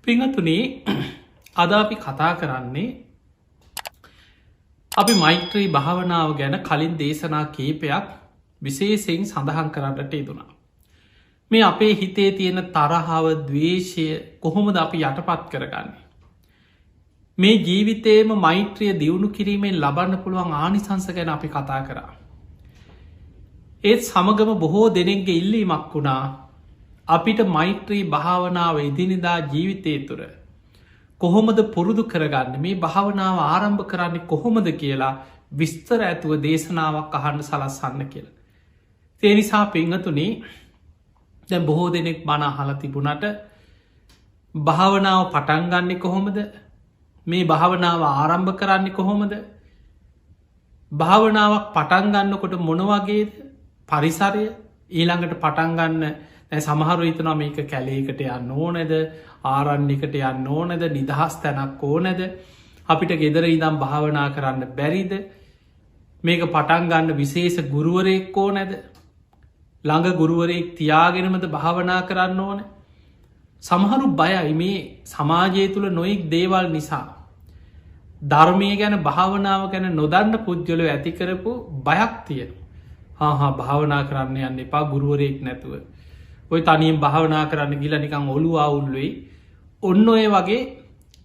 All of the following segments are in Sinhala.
පිංහතුනේ අද අපි කතා කරන්නේ අපි මෛත්‍රී භාවනාව ගැන කලින් දේශනා කීපයක් විශේෂයෙන් සඳහන් කරන්නට යෙදුණා. මේ අපේ හිතේ තියෙන තරහාව දවේශය කොහොමද අපි යටපත් කරගන්නේ. මේ ජීවිතේම මෛත්‍රිය දියුණු කිරීමෙන් ලබන්න පුළුවන් ආනිසංස ගැන අපි කතා කරා. ඒත් සමගම බොහෝ දෙනෙක්ගේ ඉල්ලීමක් වුණා අපිට මෛත්‍රී භාවනාව ඉදිනිදා ජීවිතය තුර කොහොමද පුරුදු කරගන්න මේ භාවනාව ආරම්භ කරන්නේ කොහොමද කියලා විස්තර ඇතුව දේශනාවක් අහන්න සලස්සන්න කියලා. ඒ නිසා පිංහතුනේ දැ බොහෝ දෙනෙක් බණ අහල තිබුණට භාවනාව පටන්ගන්නේ කොහොමද මේ භාවනාව ආරම්භ කරන්නේ කොහොමද භාවනාවක් පටන්ගන්නකොට මොනවගේද පරිසරය ඊළඟට පටන්ගන්න සමහරු හිතනවා මේක කැලේකට යන්න ඕනැද ආරන්නකට යන්න ඕනැද නිදහස් තැනක් ඕනැද අපිට ගෙදර ඉදම් භාවනා කරන්න බැරිද මේක පටන්ගන්න විශේෂ ගුරුවරයෙක්කෝ නැද ළඟ ගුරුවරයෙක් තියාගෙනමද භාවනා කරන්න ඕන සමහරු බයයි මේ සමාජය තුළ නොයෙක් දේවල් නිසා ධර්මය ගැන භාවනාව ගැන නොදන්න පුද්ගලව ඇති කරපු බයක් තියෙන හා භාවනා කරන්න යන්න එපා ගුරුවරයෙක් නැතුව ඔය තනියෙන් භාවනා කරන්න ගිල නිකං ඔලු අවුල්වෙයි ඔන්න ඔය වගේ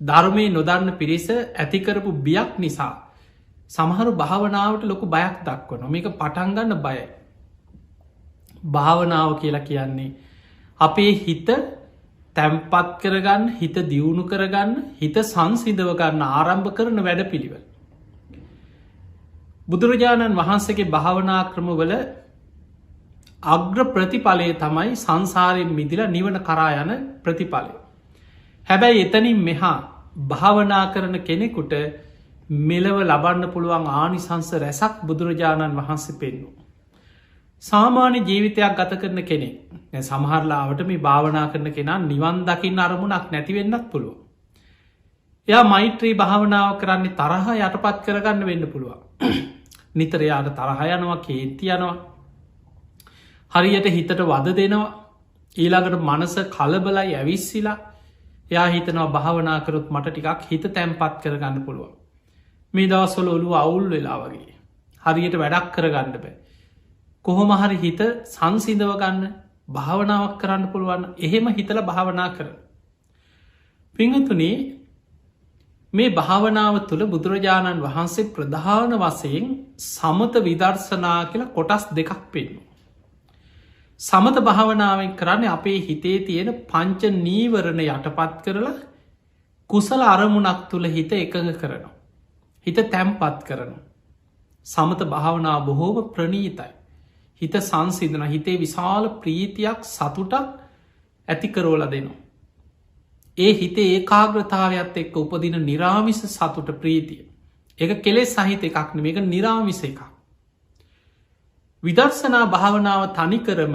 ධර්මය නොදන්න පිරිස ඇතිකරපු බියක් නිසා සමහරු භාවනාවට ලොකු බයක් දක්වන මේක පටන්ගන්න බයයි භාවනාව කියලා කියන්නේ අපේ හිත තැම්පත් කරගන්න හිත දියුණු කරගන්න හිත සංසිදව ගන්න ආරම්භ කරන වැඩ පිළිවෙල බුදුරජාණන් වහන්සේගේ භාවනා ක්‍රමවල අග්‍ර ප්‍රතිඵලය තමයි සංසාරයෙන් මිදිලා නිවන කරා යන ප්‍රතිඵලය. හැබැයි එතනින් මෙහා භාවනා කරන කෙනෙකුට මෙලව ලබන්න පුළුවන් ආනිසංස රැසක් බුදුරජාණන් වහන්සේ පෙන්නු. සාමාන්‍ය ජීවිතයක් ගත කරන කෙනෙ සමහරලාවට මේ භාවනා කරන කෙනා නිවන් දකින්න අරමුණක් නැතිවෙන්නත් පුළුව. එයා මෛත්‍රී භාවනාව කරන්නේ තරහ යටපත් කරගන්න වෙන්න පුළුවන්. නිතරයාට තරහයනවා කේන්ති යනවා හරියට හිතට වද දෙනවා ඊළඟට මනස කලබලයි ඇවිස්සිලා එයා හිතනවා භාවනාකරොත් මට ටිකක් හිත තැන්පත් කරගන්න පුළුවන් මේ දවස්වල ඔලු අවුල් වෙලා වගේ හරියට වැඩක් කරගන්න බෑ කොහොම හරි හිත සංසිදව ගන්න භාවනාවක් කරන්න පුළුවන් එහෙම හිතල භාවනා කර පිංහතුනේ මේ භාවනාව තුළ බුදුරජාණන් වහන්සේ ප්‍රධාන වසයෙන් සමත විදර්ශනා කියලා කොටස් දෙකක් පෙන්නු සමත භාවනාවෙන් කරන්න අපේ හිතේ තියෙන පංච නීවරණ යටපත් කරලා කුසල අරමුණක් තුළ හිත එකඟ කරනවා. හිත තැම්පත් කරනවා. සමත භාවනා බොහෝම ප්‍රනීතයි. හිත සංසිදන හිතේ විශාල ප්‍රීතියක් සතුටක් ඇතිකරෝල දෙනවා. ඒ හිතේ ඒකාග්‍රතාවයක්ත් එක්ක උපදින නිරාමිස සතුට ප්‍රීතිය. එක කෙලෙස් සහිත එකක් නෙමේක නිරාමිස එකක්. විදර්ශනා භාවනාව තනිකරම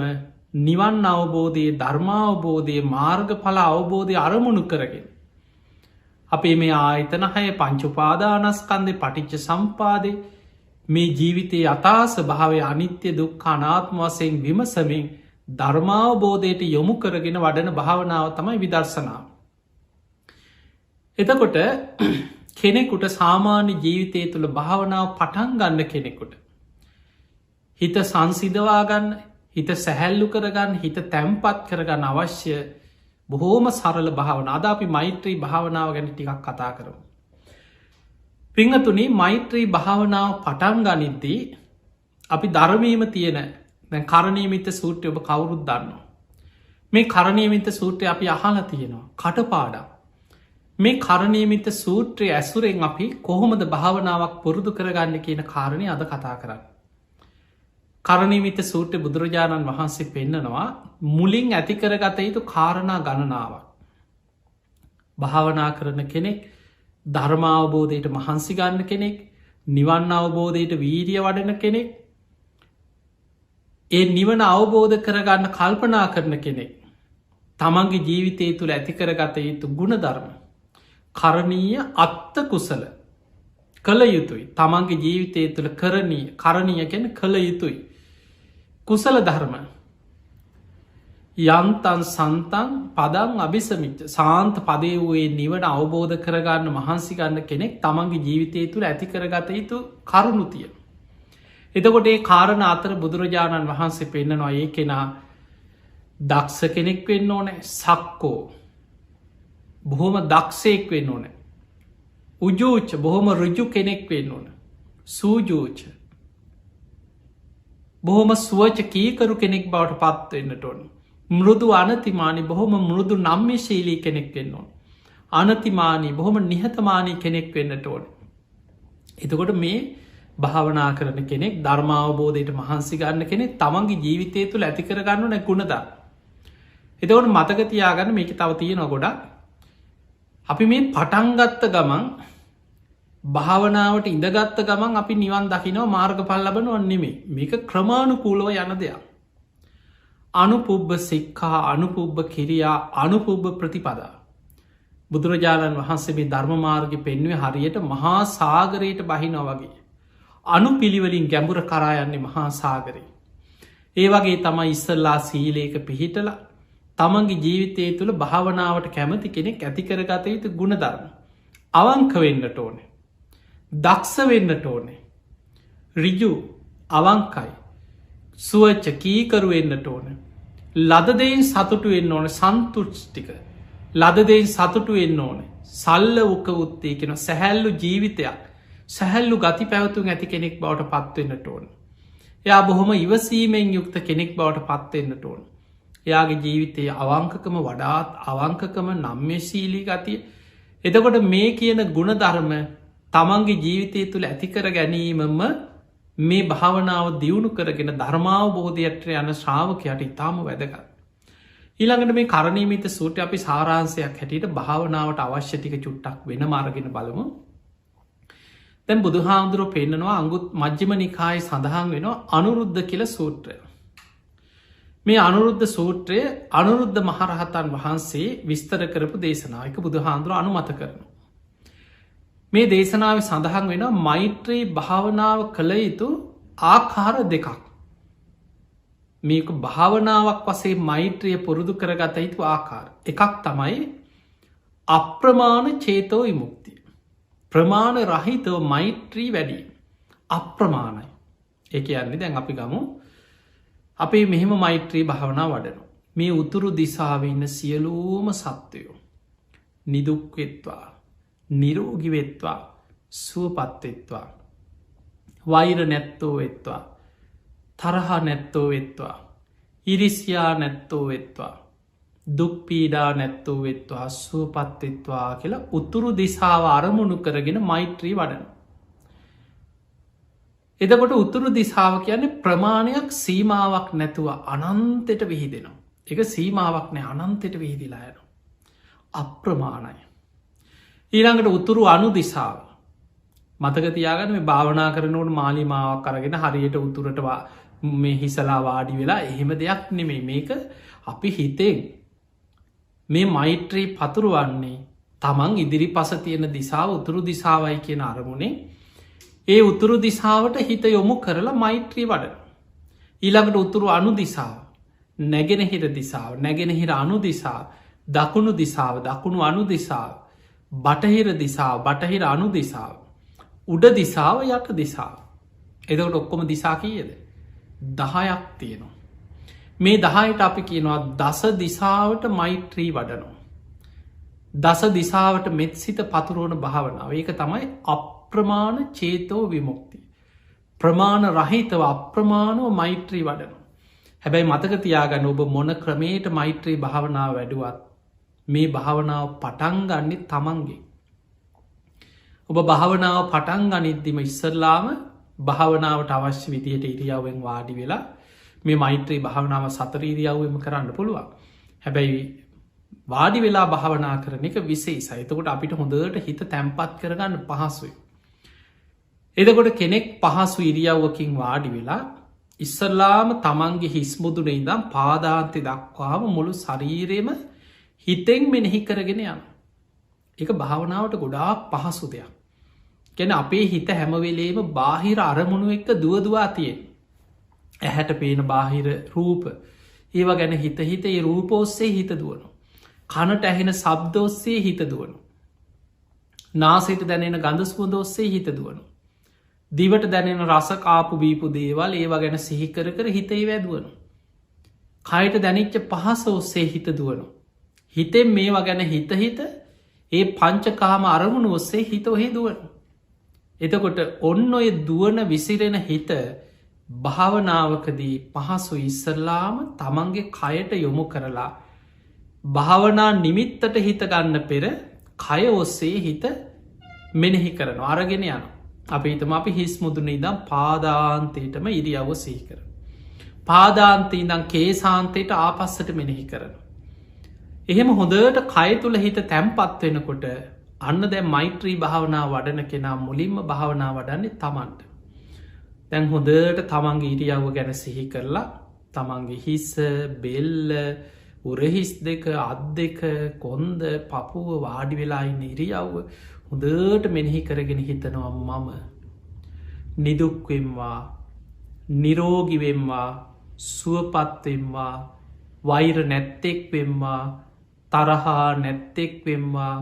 නිවන් අවබෝධයේ ධර්මාවබෝධය මාර්ග පල අවබෝධය අරමුණු කරගෙන. අපේ මේ ආයතනහය පංචුපාදානස්කන්දය පටිච්ච සම්පාදය මේ ජීවිතයේ අතාස භාවය අනිත්‍ය දුක් අනාත්ම වසයෙන් විමසමින් ධර්මාවබෝධයට යොමු කරගෙන වඩන භාවනාව තමයි විදර්ශනාව. එතකොට කෙනෙකුට සාමාන්‍ය ජීවිතය තුළ භාවනාව පටන් ගන්න කෙනෙකුට හිත සංසිදවාගන්න හිත සැහැල්ලු කරගන්න හිත තැම්පත් කරගන්න අවශ්‍ය බොහෝම සරල භාවන අද අපි මෛත්‍රී භාවනාව ගැන ටිකක් කතා කරමු. පිංහතුනි මෛත්‍රී භාවනාව පටන් ගනිද්දී අපි ධර්මීම තියෙන දැන් කරණීමිත සූට්‍රය ඔබ කවුරුත් දන්නවා. මේ කරණීමිත සූත්‍රය අපි අහල තියෙනවා කටපාඩම්. මේ කරණීමිත සූත්‍රය ඇසුරෙන් අපි කොහොමද භාවනාවක් පුරුදු කරගන්න කියන කාරණය අද කතා කරන්න. කරණීමිත සූට්‍ර බුදුරජාණන් වහන්සේ පෙන්නනවා මුලින් ඇතිකරගත යුතු කාරණා ගණනාවක්. භාවනා කරන කෙනෙක් ධර්මාවබෝධයට මහන්සි ගන්න කෙනෙක් නිවන් අවබෝධයට වීරිය වඩන කෙනෙක් ඒ නිවන අවබෝධ කරගන්න කල්පනා කරන කෙනෙක් තමන්ගේ ජීවිතය තුළ ඇතිකරගත යුතු ගුණ ධර්ම කරණීය අත්ත කුසල කළ යුතුයි තමන්ගේ ජීවිතය තුළ කරණීය ගැන කළ යුතුයි කුසල ධර්ම යන්තන් සන්තන් පදං අභිසමිච්ච සාන්ත පදය වූයේ නිවන අවබෝධ කරගන්න මහන්සි ගන්න කෙනෙක් තමන්ගේ ජීවිතය තුළ ඇති කරගත යුතු කරුණුතිය. එතකොට ඒ කාරණ අතර බුදුරජාණන් වහන්සේ පෙන්න්නනවා ඒ කෙනා දක්ෂ කෙනෙක් වෙන්න ඕනෑ සක්කෝ බොහොම දක්ෂයෙක් වෙන්න ඕනෑ උජූච බොහොම රුජු කෙනෙක් වෙන්න ඕන සූජූච බොහොම සුවච කීකරු කෙනෙක් බවට පත්වවෙන්නට ඕන මෘදු අනතිමානි බොහොම මෘදු නම්්‍යශීලී කෙනෙක් වෙන්න ඕන අනතිමානී බොහොම නිහතමානී කෙනෙක් වෙන්නට ඕන. එතකොට මේ භාවනා කරන කෙනෙක් ධර්මාවබෝධයට මහන්සි ගන්න කෙනෙක් තමන්ගේ ජීවිතය තුළ ඇති කරගන්න නැ ගුණදා. එතකොට මතකතියාගන්න මේක තව තියෙන ගොඩක් අපි මේ පටන්ගත්ත ගමන් භාවනාවට ඉඳගත්ත ගමන් අපි නිවන් දකිනව මාර්ග පල් ලබනුවන් නෙමේ මේක ක්‍රමාණුකූලව යන දෙයක්. අනුපුබ්බ සික්කා අනුපුබ්බ කිරියා අනුපුබ්බ ප්‍රතිපදා. බුදුරජාණන් වහන්සේ මේ ධර්මමාර්ග පෙන්වේ හරියට මහා සාගරයට බහිනව වගේ. අනු පිළිවලින් ගැඹුර කරායන්නේ මහා සාගරය. ඒ වගේ තමයි ඉස්සල්ලා සීලේක පිහිටලා තමන්ගේ ජීවිතය තුළ භාවනාවට කැමති කෙනෙක් ඇතිකරගත යුතු ගුණධර්ම. අවංක වෙන්නට ඕනේ. දක්ෂ වෙන්නට ඕනේ. රිජු අවංකයි. සුවච්ච කීකරු වෙන්නට ඕන. ලදදයින් සතුටු වෙන්න ඕන සන්තුෂ්ටික. ලදදයින් සතුටු වෙන්න ඕන. සල්ල උක උත්තේ කෙන සැහැල්ලු ජීවිතයක් සැහැල්ලු ගති පැවතුන් ඇති කෙනෙක් බවට පත්වවෙන්නට ඕන. එයා බොහොම ඉවසීමෙන් යුක්ත කෙනෙක් බවට පත්වවෙන්නට ඕන. එයාගේ ජීවිතයේ අවංකකම වඩාත් අවංකකම නම්්‍යශීලී ගතිය. එතකොට මේ කියන ගුණධර්ම තමන්ගේ ජීවිතය තුළ ඇතිකර ගැනීමම මේ භාවනාව දියුණු කරගෙන ධර්මාවබෝධයට යන ශ්‍රාවකයට ඉතාම වැදගත්. ඊළඟට මේ කරණීමිත සූට අපි සාරාන්සයක් හැටියට භාවනාවට අවශ්‍යතික චුට්ටක් වෙන මාර්ගෙන බලමු. තැන් බුදුහාමුදුරුව පෙන්න්නනවා අංගුත් මජ්්‍යම නිකායි සඳහන් වෙනවා අනුරුද්ධ කියල සූත්‍රය. මේ අනුරුද්ධ සූත්‍රය අනුරුද්ධ මහරහතන් වහන්සේ විස්තර කරපු දේශනාවක බුදුහාන්දුර අනුමත කරනවා. මේ දේශනාව සඳහන් වෙන මෛත්‍රී භාවනාව කළ යුතු ආකාර දෙකක්. මේක භාවනාවක් වසේ මෛත්‍රිය පුරුදු කරගත යුතු ආකාර. එකක් තමයි අප්‍රමාණ චේතෝ විමුක්තිය. ප්‍රමාණ රහිතව මෛත්‍රී වැඩි. අප්‍රමාණයි. එක යන්නේ දැන් අපි ගමු අපේ මෙහෙම මෛත්‍රී භාවනා වඩනු. මේ උතුරු දිසාව ඉන්න සියලූම සත්වයෝ. නිදුක්වෙත්වා. නිරෝගිවෙත්වා සුවපත්වෙත්වා වෛර නැත්තෝ වෙත්වා තරහ නැත්තෝ වෙත්වා ඉරිසියා නැත්තෝ වෙත්වා දුක්පීඩා නැත්තෝ වෙත්වා සුවපත්වෙත්වා කියලා උතුරු දිසාව අරමුණු කරගෙන මෛත්‍රී වඩන. එදකොට උතුරු දිසාව කියන්නේ ප්‍රමාණයක් සීමාවක් නැතුව අනන්තෙට විහිදෙනවා. එක සීමාවක් නෑ අනන්තෙට විහිදිලා යන. අප්‍රමාණයි. ඊළඟට උතුරු අනු දිසාව මතකතියාගන මේ භාවනා කරනවට මාලිමාවක් කරගෙන හරියට උතුරටවා මේ හිසලා වාඩි වෙලා එහෙම දෙයක් නෙමේ මේක අපි හිතෙන් මේ මෛත්‍රී පතුරුවන්නේ තමන් ඉදිරි පස තියෙන දිසාව උතුරු දිසාවයි කියන අරමුණේ ඒ උතුරු දිසාවට හිත යොමු කරලා මෛත්‍රී වඩන. ඊළඟට උතුරු අනු දිසාව නැගෙනහිර දිසාව නැගෙනහිර අනු දිසාව දකුණු දිසාව දකුණු අනු දිසාව බටහිර දිසාාව බටහිර අනු දිසාාව උඩ දිසාව යට දිසාාව එදකට ඔක්කොම දිසා කියද 10ක් තියෙනවා. මේ 10ට අපි කියනවා දස දිසාවට මෛත්‍රී වඩනවා. දස දිසාවට මෙත් සිත පතුරුවන භාවනාව ඒක තමයි අප්‍රමාණ චේතෝ විමුක්ති. ප්‍රමාණ රහිතව අප්‍රමාණව මෛත්‍රී වඩනු. හැබැයි මතකතියාගන්න ඔබ මොන ක්‍රමයට මෛත්‍රී භාවනාව වැඩුවත් මේ භාවනාව පටන්ගන්නේ තමන්ගේ. ඔබ භාවනාව පටන් ගනිද්දිම ඉස්සරලාම භාවනාවට අවශ්‍ය විදියට ඉරියාවෙන් වාඩි වෙලා මේ මෛත්‍රී භාවනාව සතරීරියාවම කරන්න පුළුවන්. හැබැයි වාඩි වෙලා භාවනා කරන එක විසේ සහිතකොට අපිට හොඳට හිත තැම්පත් කරගන්න පහසුයි. එදකොට කෙනෙක් පහසු ඉරියව්වකින් වාඩි වෙලා ඉස්සරලාම තමන්ගේ හිස්මුදුන ඉදම් පාදාන්තය දක්වාම මුළු ශරීරයම හිතෙන් මෙනෙහි කරගෙන යන. එක භාවනාවට ගොඩාක් පහසු දෙයක්. ගැන අපේ හිත හැමවෙලේම බාහිර අරමුණු එක්ක දුවදවා තියෙන්. ඇහැට පේන බාහිර රූප ඒවා ගැන හිත හිත ඒ රූප ඔස්සේ හිත දුවනු. කනට ඇහෙන ශබ්ද ඔස්සේ හිත දුවනු. නාසයට දැනෙන ගඳ සුවඳ ඔස්සේ හිත දුවනු. දිවට දැනෙන රස කාපු බීපු දේවල් ඒවා ගැන සිහිකර කර හිතේ වැදුවනු. කයට දැනිච්ච පහස ඔස්සේ හිත දුවනු. හිතෙන් මේවා ගැන හිත හිත ඒ පංචකාම අරමුණු ඔස්සේ හිත ඔහේ දුවනු. එතකොට ඔන්න ඔය දුවන විසිරෙන හිත භාවනාවකදී පහසු ඉස්සරලාම තමන්ගේ කයට යොමු කරලා භාවනා නිමිත්තට හිත ගන්න පෙර කය ඔස්සේ හිත මෙනෙහි කරන අරගෙන යන අපි හිතම අපි හිස් මුදුන ඉදම් පාදාන්තයටම ඉරියව්ව සිහි කර. පාදාන්තය ඉදම් කේසාන්තයට ආපස්සට මෙනෙහි කරන. එහෙම හොඳට කය තුළ හිත තැම්පත් වෙනකොට අන්න දැ මෛත්‍රී භාවනා වඩන කෙනා මුලින්ම භාවනා වඩන්නේ තමන්ට. දැන් හොඳට තමන්ගේ ඉරියව්ව ගැන සිහි කරලා තමන්ගේ හිස බෙල්ල උරහිස් දෙක අත් දෙක කොන්ද පපුුව වාඩි වෙලා ඉන්න ඉරියව්ව හොඳට මෙනෙහි කරගෙන හිතනවා මම නිදුක්වෙම්වා නිරෝගිවෙම්වා සුවපත්වෙම්වා වෛර නැත්තෙක්වෙම්වා තරහා නැත්තෙක්වෙම්වා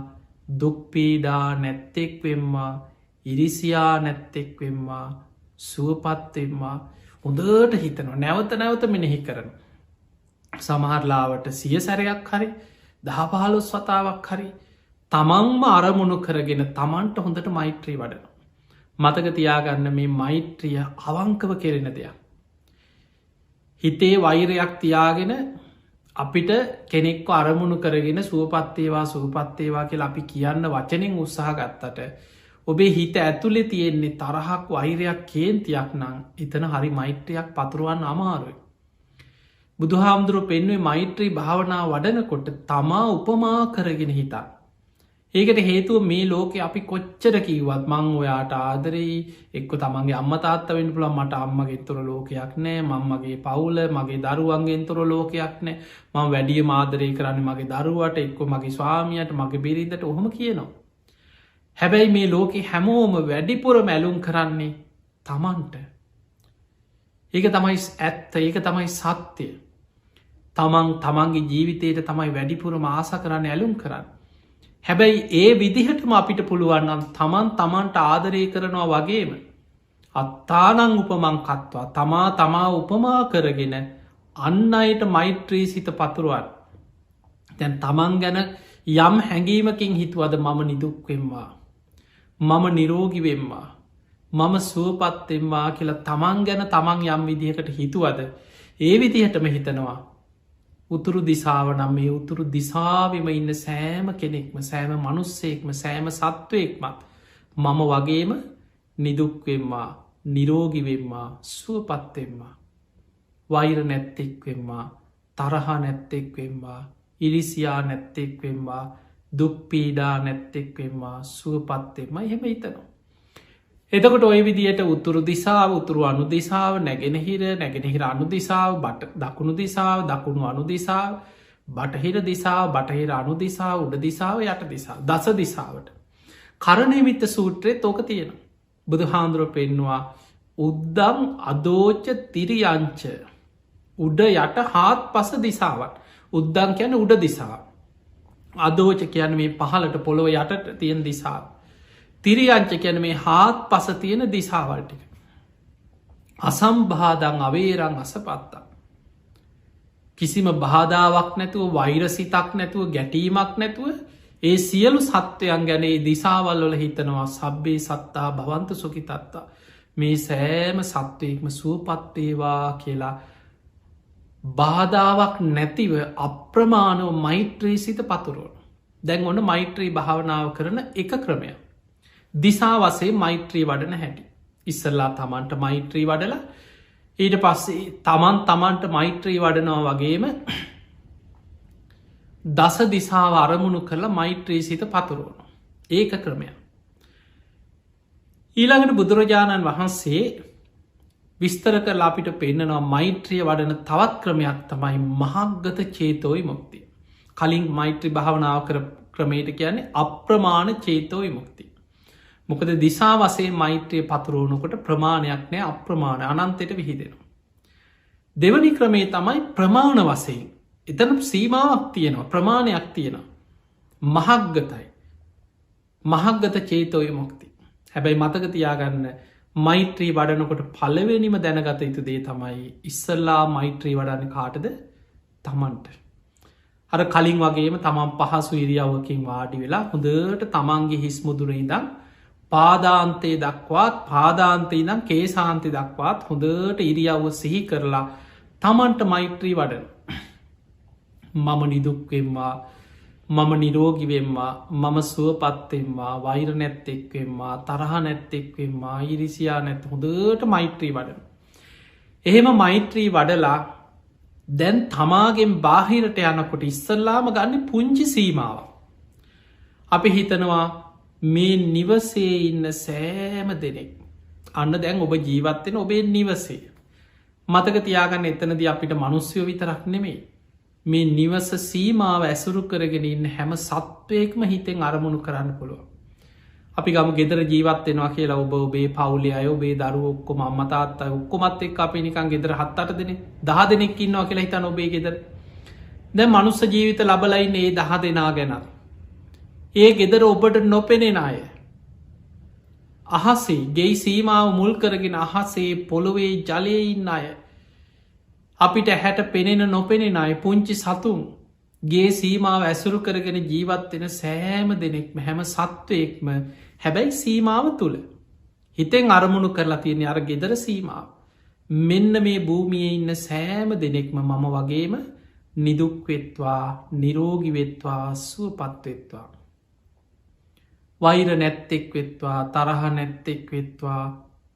දුක්පීඩා නැත්තෙක්වෙම්වා ඉරිසියා නැත්තෙක්වෙම්වා සුවපත්වෙම්වා හොඳට හිතනවා නැවත නැවත මෙනෙහි කරන. සමහරලාවට සිය සැරයක් හරි දහපහලොස් වතාවක් හරි තමන්ම අරමුණු කරගෙන තමන්ට හොඳට මෛත්‍රී වඩන. මතක තියාගන්න මේ මෛත්‍රිය අවංකව කෙරෙන දෙයක්. හිතේ වෛරයක් තියාගෙන අපිට කෙනෙක්ව අරමුණු කරගෙන සුවපත්තේවා සුවපත්තේවා කියලා අපි කියන්න වචනින් උත්සාහ ගත්තට ඔබේ හිත ඇතුළෙ තියෙන්නේ තරහක් වෛරයක් කේන්තියක් නං එතන හරි මෛත්‍රයක් පතුරුවන් අමාරුයි. බුදුහාමුදුරුව පෙන්වේ මෛත්‍රී භාවනා වඩනකොට තමා උපමා කරගෙන හිතා. ඒකට හේතුව මේ ලෝකෙ අපි කොච්චර කීවත් මං ඔයාට ආදරී එක්ක තමන්ගේ අම්මතාත්ත වෙන් පුළ මට අම්මගේ තොර ලෝකයක් නෑ මංමගේ පවුල මගේ දරුවන්ගෙන් තොර ලෝකයක් නෑ මං වැඩිය මාදරය කරන්න මගේ දරුවට එක්ක මගේ ස්වාමියයට මගේ බිරිඳට ඔහොම කියනවා. හැබැයි මේ ලෝකෙ හැමෝම වැඩිපුර මැලුම් කරන්නේ තමන්ට. ඒක තමයි ඇත්ත ඒක තමයි සත්‍යය. තමන්ගේ ජීවිතයට තමයි වැඩිපුර ආස කරන්න ඇලුම් කරන්න. හැබැයි ඒ විදිහටම අපිට පුළුවන්නම් තමන්ට ආදරය කරනවා වගේම අත්තානං උපමංකත්වා තමා උපමා කරගෙන අන්න අයට මෛත්‍රී සිත පතුරුවන්. දැන් තමන් ගැන යම් හැඟීමකින් හිතුවද මම නිදුක්වෙම්වා. මම නිරෝගිවෙම්වා. මම සුවපත්තෙම්වා කියලා තමන් ගැන තමන් යම් විදිහකට හිතුවද ඒ විදිහටම හිතනවා. උතුරු දිසාව නම් මේ උතුරු දිසාවිම ඉන්න සෑම කෙනෙක්ම සෑම මනුස්සෙක්ම සෑම සත්වයෙක්මත් මම වගේම නිදුක්වෙම්වා නිරෝගිවෙම්වා සුවපත්තෙම්වා වෛර නැත්තෙක්වෙම්වා තරහා නැත්තෙක්වෙම්වා ඉරිසියා නැත්තෙක්වෙම්වා දුක්පීඩා නැත්තෙක්වෙම්වා සුවපත්තෙම එහෙම හිතනවා. එතකොට ඔය විදියට උතුරු දිසාාව උතුරු අනු දිසාාව නැගෙනහිර අනු දිසාාව බට දකුණු දිසාාව දකුණු අනු දිසාාව බටහිර දිසාාව බටහිර අනු දිසා උඩ දිසාාව යට දිසා දස දිසාවට. කරණයමිත්ත සූත්‍රයේ තෝක තියෙන. බුදු හාන්දුරුව පෙන්වා උද්දම් අදෝච්ච තිරියංච උඩ යට හාත් පස දිසාවට උද්දං කියන උඩ දිසාාව. අදෝච කියන මේ පහලට පොළොව යටට තියෙන දිසාාව. තිරියංච කැන මේ හාත් පස තියෙන දිසාවල්ටික. අසම්බාදං අවේරං අසපත්තා. කිසිම බාධාවක් නැතුව වෛරසිතක් නැතුව ගැටීමක් නැතුව ඒ සියලු සත්වයන් ගැනේ දිසාවල්වල හිතනවා සබ්බේ සත්තා භවන්ත සුකිතත්තා. මේ සෑම සත්වයෙක්ම සුවපත්තේවා කියලා බාධාවක් නැතිව අප්‍රමාණව මෛත්‍රී සිත පතුරුවන. දැන් ඔන්න මෛත්‍රී භාවනාව කරන එක ක්‍රමය. දිසා වසේ මෛත්‍රී වඩන හැටි. ඉස්සල්ලා තමන්ට මෛත්‍රී වඩල ඊට පස්සේ තමන්ට මෛත්‍රී වඩනවා වගේම දස දිසාව අරමුණු කරලා මෛත්‍රී සිත පතුරුවන. ඒක ක්‍රමය. ඊළඟට බුදුරජාණන් වහන්සේ විස්තර කරලා අපිට පෙන්න්නනවා මෛත්‍රිය වඩන තවත් ක්‍රමයක් තමයි මහක්ගත චේතෝයි මුක්තිය. කලින් මෛත්‍රී භාවනාව කර ක්‍රමයට කියන්නේ අප්‍රමාණ චේතෝයි මුක්තිය. මොකද දිසා වසේ මෛත්‍රය පතුරුවනකොට ප්‍රමාණයක් නෑ අප්‍රමාණ අනන්තයට විහිදෙනවා. දෙවනි ක්‍රමේ තමයි ප්‍රමාණ වසයෙන්. එතන සීමාවක් තියෙනවා ප්‍රමාණයක් තියෙනවා. මහක්ගතයි. මහක්ගත චේතෝය මොක්ති. හැබැයි මතක තියාගන්න මෛත්‍රී වඩනකොට පලවෙනිම දැනගත යුතු දේ තමයි ඉස්සල්ලා මෛත්‍රී වඩන්න කාටද තමන්ට. අර කලින් වගේම තමන් පහසු ඉරියව්වකින් වාඩි වෙලා හොඳට තමන්ගේ හිස් මුදුරේදම් පාදාන්තය දක්වාත් පාදාන්තය දම් කේසාන්තය දක්වාත් හොඳට ඉරියව්ව සිහි කරලා තමන්ට මෛත්‍රී වඩන. මම නිදුක්වෙම්වා මම නිරෝගිවෙම්වා මම සුවපත්තෙම්වා වෛර නැත්තෙක්වෙම්වා තරහ නැත්තෙක්වෙම්වා ඉරිසියා නැත් හොඳට මෛත්‍රී වඩන. එහෙම මෛත්‍රී වඩලා දැන් තමාගෙන් බාහිරට යනකොට ඉස්සල්ලාම ගන්න පුංචි සීමාව. අපි හිතනවා මේ නිවසේ ඉන්න සෑම දෙනෙක් අන්න දැන් ඔබ ජීවත්වෙන ඔබේ නිවසේ. මතක තියාගන්න එතනද අපිට මනුස්්‍යයෝ විතරක් නෙමේ. මේ නිවස සීමාව ඇසුරු කරගෙන ඉන්න හැම සත්වයෙක්ම හිතෙන් අරමුණු කරන්න පුළුව. අපි ගම ගෙදර ජීවත්වෙනවා කියලා ඔබ ඔබේ පවුලේ අය ඔබේ දරු ඔක්කොම අම්මතාත්තයි ඔක්කොමත් එක් අපි නිකන් ගෙදර 7-8 දෙනෙ 10 දෙනෙක් ඉන්නවා කියලා හිතන ඔබේ ගෙදර. දැන් මනුස්ස ජීවිත ලබලයින්න ඒ 10 දෙනා ගැන. ඒ ගෙදර ඔබට නොපෙනෙන අය. අහසේ ගෙයි සීමාව මුල් කරගෙන අහසේ පොළොවේ ජලයේ ඉන්න අය. අපිට හැට පෙනෙන නොපෙනෙන අය පුංචි සතුන් ගේ සීමාව ඇසුරු කරගෙන ජීවත්වෙන සෑම දෙනෙක්ම හැම සත්වයෙක්ම හැබැයි සීමාව තුළ හිතෙන් අරමුණු කරලා තියෙන අර ගෙදර සීමාව මෙන්න මේ භූමියයේ ඉන්න සෑම දෙනෙක්ම මම වගේම නිදුක්වෙත්වා නිරෝගිවෙත්වා සුවපත්වෙත්වා වෛර නැත්තෙක් වෙත්වා තරහ නැත්තෙක් වෙත්වා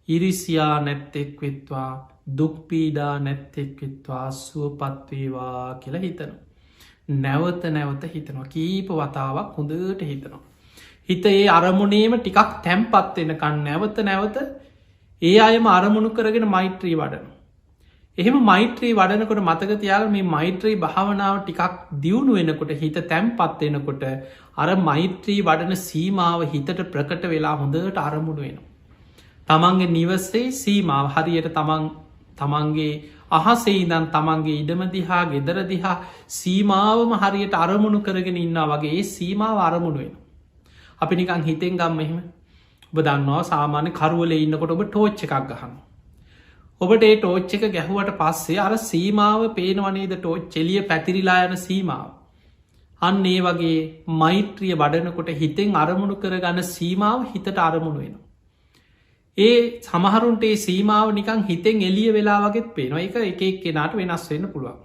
ඉරිසියා නැත්තෙක් වෙත්වා දුක්පීඩා නැත්තෙක් වෙත්වා සුවපත්වේවා කියලා හිතනවා. නැවත නැවත හිතනවා කීප වතාවක් හොඳට හිතනවා. හිත ඒ අරමුණේම ටිකක් තැම්පත්වෙනකන් නැවත නැවත ඒ අයම අරමුණු කරගෙන මෛත්‍රී වඩන. එහෙම මෛත්‍රී වඩනකොට මතක තියාල මේ මෛත්‍රී භාවනාව ටිකක් දියුණු වෙනකොට හිත තැම්පත්වෙනකොට අර මෛත්‍රී වඩන සීමාව හිතට ප්‍රකට වෙලා හොඳට අරමුණු වෙනවා. තමන්ගේ නිවසේ සීමාව හරියට තමන්ගේ අහසේ ඉදන් තමන්ගේ ඉඩම දිහා ගෙදර දිහා සීමාවම හරියට අරමුණු කරගෙන ඉන්න වගේ ඒ සීමාව අරමුණු වෙන. අපි නිකං හිතෙන් ගම්ම එහෙම ඔබ දන්නවා සාමාන්‍ය කරුවල ඉන්නකොට ඔබ ටෝච්ච එකක් ගහන්න. ඔබට ඒ ටෝච්ච එක ගැහුවට පස්සේ අර සීමාව පේනවනේද ටෝච් එලිය පැතිරිලා යන සීමාව. අන්න ඒ වගේ මෛත්‍රිය වඩනකොට හිතෙන් අරමුණු කරගන්න සීමාව හිතට අරමුණු වෙන. ඒ සමහරුන්ට ඒ සීමාව නිකං හිතෙන් එලිය වෙලා වගෙත් පේනවා එක එක කෙනාට වෙනස් වෙන්න පුළුවන්.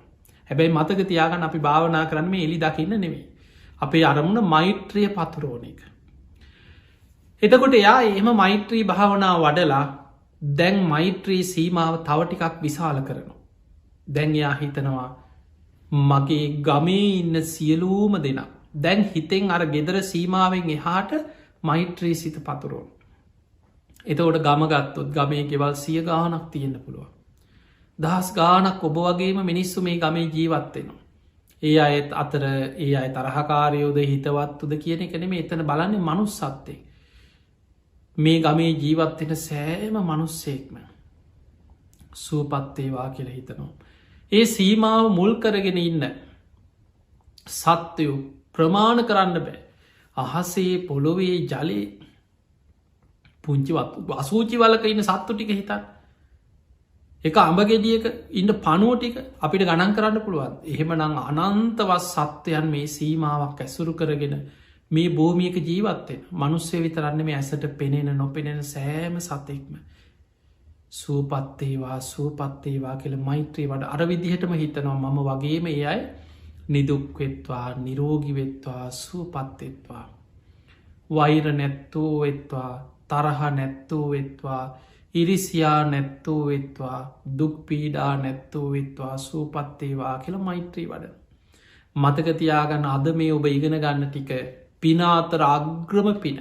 හැබැයි මතක තියාගන්න අපි භාවනා කරන්න මේ එලි දකින්න නෙවෙයි. අපේ අරමුණ මෛත්‍රිය පතුරෝණ එක. එතකොට එයා එහෙම මෛත්‍රී භාවනාව වඩලා දැන් මෛත්‍රී සීමාව තව ටිකක් විශාල කරනවා. දැන් එයා හිතනවා මගේ ගමේ ඉන්න සියලූම දෙනා දැන් හිතෙන් අර ගෙදර සීමාවෙන් එහාට මෛත්‍රී සිත පතුරෝන්. එතකොට ගමගත්තොත් ගමේ ගෙවල් සිය ගානක් තියෙන්න්න පුළුවන්. දහස් ගානක් ඔබ වගේම මිනිස්සු මේ ගමේ ජීවත්වෙනවා. ඒ අයත් අතර ඒ අය තරහකාරයෝද හිතවත්තුද කියන එකනෙම එතන බලන්නේ මනුස් සත්තේ. මේ ගමේ ජීවත්වෙන සෑම මනුස්සෙක්ම සූපත්තේවා කියල හිතනවා. ඒ සීමාව මුල් කරගෙන ඉන්න සත්‍යයෝ ප්‍රමාණ කරන්න බෑ. අහසේ පොළොවේ ජලේ පුංචිවත් අසූචි වලක ඉන්න සත්තු ටික හිතන් එක අඹගෙඩියක ඉන්න පනුව ටික අපිට ගණන් කරන්න පුළුවන්. එහෙම නං අනන්තවත් සත්වයන් මේ සීමාවක් ඇසුරු කරගෙන මේ භූමියක ජීවත්තෙන් මනුස්්‍ය විතරන්න මේ ඇසට පෙනෙන නොපෙනෙන සෑම සතෙක්ම සූපත්තේවා සූපත්තේවා කියල මෛත්‍රී වඩ අර විදිහටම හිතනවා මම වගේම ඒ අයි නිදුක්වෙත්වා නිරෝගිවෙත්වා සූපත්තෙත්වා වෛර නැත්තෝ වෙත්වා තරහ නැත්තෝ වෙත්වා ඉරිසියා නැත්තෝ වෙත්වා දුක්පීඩා නැත්තෝ වෙත්වා සූපත්තේවා කියල මෛත්‍රී වඩ. මතකතියාගන්න අද මේ ඔබ ඉගෙන ගන්න ටික පිනාතර අග්‍රම පින.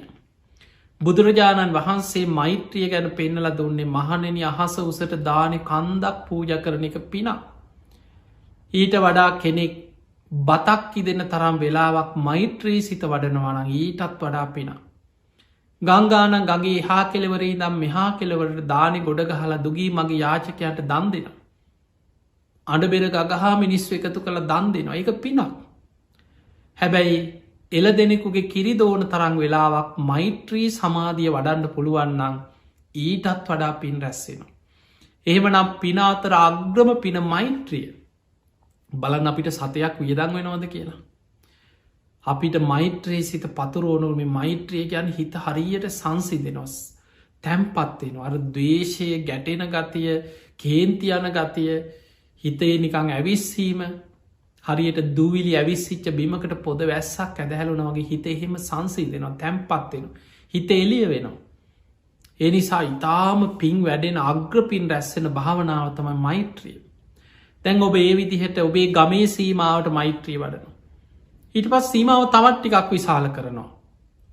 බුදුරජාණන් වහන්සේ මෛත්‍රිය ගැන පෙන්නල දුන්නේ මහනෙන අහස උසට දානෙ කන්දක් පූජ කරන එක පින. ඊට වඩා කෙනෙක් බතක්කි දෙන්න තරම් වෙලාවක් මෛත්‍රී සිත වඩනවාන ඊටත් වඩා පින. ගංගාන ගගේ හා කෙලවරේ දම් මෙහා කෙලවරට දානෙ ගොඩ ගහලා දුගී මගේ යාචකයට දන් දෙෙන. අඩබෙර ගගහා මිනිස්ව එකතු කළ දන් දෙනවා එක පිනක්. හැබැයි එල දෙනෙකුගේ කිරි දෝන තරං වෙලාවක් මෛත්‍රී සමාධිය වඩන්න පුළුවන්නම් ඊටත් වඩා පින් රැස්සෙනවා. එහෙමනම් පිනාතර අග්‍රම පින මෛත්‍රිය බලන්න අපිට සතයක් වියදං වෙනවද කියලා. අපිට මෛත්‍රයේ සිත පතුරුවනුව මේ මෛත්‍රිය ගැන හිත හරියට සංසිදෙනොස් තැම්පත්වෙන අර දවේශය ගැටෙන ගතිය කේන්තියන ගතිය හිතේ නිකං ඇවිස්සීම හරියට දූවිලි ඇවිස්සිච්ච බිමකට පොද වැස්සක් ඇදහැලුන වගේ හිත එහෙම සංසිදෙනවා තැම්පත්වෙන හිත එලිය වෙනවා. එනිසා ඉතාම පින් වැඩෙන අග්‍රපින් රැස්සෙන භාවනාව තමයි මෛත්‍රිය. තැන් ඔබ ඒ විදිහට ඔබේ ගමේ සීමාවට මෛත්‍රී වඩනවා. ඊට පස් සීමාව තවත් ටිකක් විශාල කරනවා.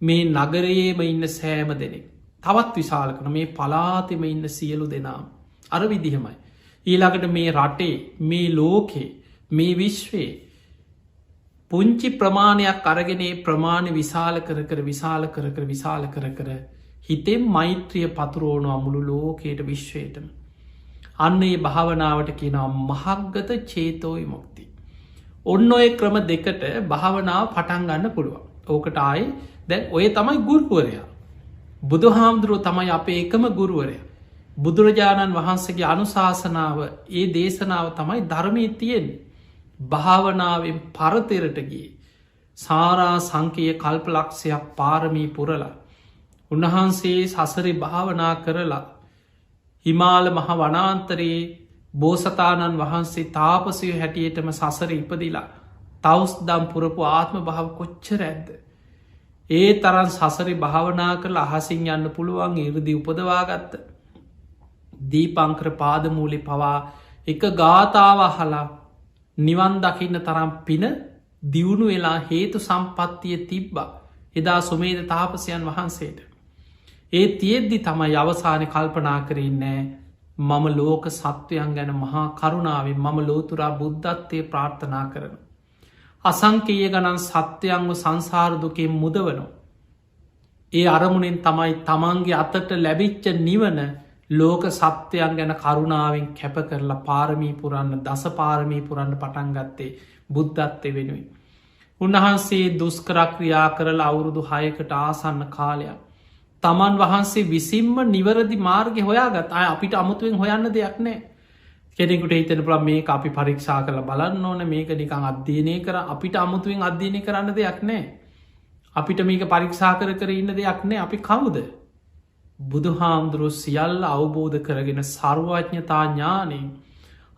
මේ නගරයේම ඉන්න සෑම දෙනෙක් තවත් විශාල කරන මේ පලාතෙම ඉන්න සියලු දෙනාම් අර විදිහමයි. ඊළඟට මේ රටේ මේ ලෝකේ මේ විශ්වයේ පුංචි ප්‍රමාණයක් අරගෙනේ ප්‍රමාණ විශාල කර විශාල කර විශාල කර හිතෙන් මෛත්‍රිය පතුරෝනවා මුළු ලෝකයට විශ්වයටම. අන්න ඒ භාවනාවට කියනවා මහක්ගත චේතෝයි මොක්ති. ඔන්න ඔය ක්‍රම දෙකට භාවනාව පටන් ගන්න පුළුවන්. ඕකට ආයි දැන් ඔය තමයි ගුරුවරයා. බුදු හාමුදුරුව තමයි අපේ එකම ගුරුවරය. බුදුරජාණන් වහන්සේගේ අනුශාසනාව ඒ දේශනාව තමයි ධර්මී තියෙන් භාවනාවෙන් පරතෙරටගේ සාරා සංකය කල්පලක්ෂයක් පාරමී පුරලා. උන්වහන්සේ සසරි භාවනා කරලා හිමාල මහ වනාන්තරයේ බෝසතාණන් වහන්සේ තාපසය හැටියටම සසර ඉපදිලා තවස් දම් පුරපු ආත්ම භාව කොච්චර ඇද්ද. ඒ තරන් සසරි භාවනා කරල අහසින් යන්න පුළුවන් ඉරදි උපදවාගත්ත. දීපංකර පාදමූලි පවා එක ගාථාව හලා නිවන් දකින්න තරම් පින දියුණු වෙලා හේතු සම්පත්තිය තිබ්බා එදා සුමේද තාපසයන් වහන්සේට. ඒ තියෙද්දි තමයි අවසානය කල්පනා කරන්නෑ මම ලෝක සත්වයන් ගැන මහා කරුණාවෙන් මම ලෝතුරා බුද්ධත්වය ප්‍රාර්ථනා කරන. අසංකයේ ගණන් සත්‍යයන්ව සංසාරදුකෙන් මුදවනෝ. ඒ අරමුණෙන් තමයි තමන්ගේ අතට ලැබිච්ච නිවන ලෝක සත්‍යයන් ගැන කරුණාවෙන් කැප කරලා පාරමී පුරන්න දස පාරමී පුරන්න පටන්ගත්තේ බුද්ධත්වය වෙනුවෙන්. උන්වහන්සේ දුස්කරක්‍රියා කරලා අවුරුදු 6කට ආසන්න කාලයක්. තමන් වහන්සේ විසින්ම නිවරදි මාර්ග හොයාගත් අය අපිට අමුතුවෙන් හොයන්න දෙයක් නෑ. කෙනෙකුට හිතන පුළ මේක අපි පරීක්ෂා කළ බලන්න ඕන මේක නිකං අධ්‍යයනය කර අපිට අමුතුවෙන් අධ්‍යයනය කරන්න දෙයක් නෑ. අපිට මේක පරීක්ෂා කර ඉන්න දෙයක් නෑ අපි කවුද. බුදු හාමුදුරුව සියල්ල අවබෝධ කරගෙන සර්වඥතා ඥානයෙන්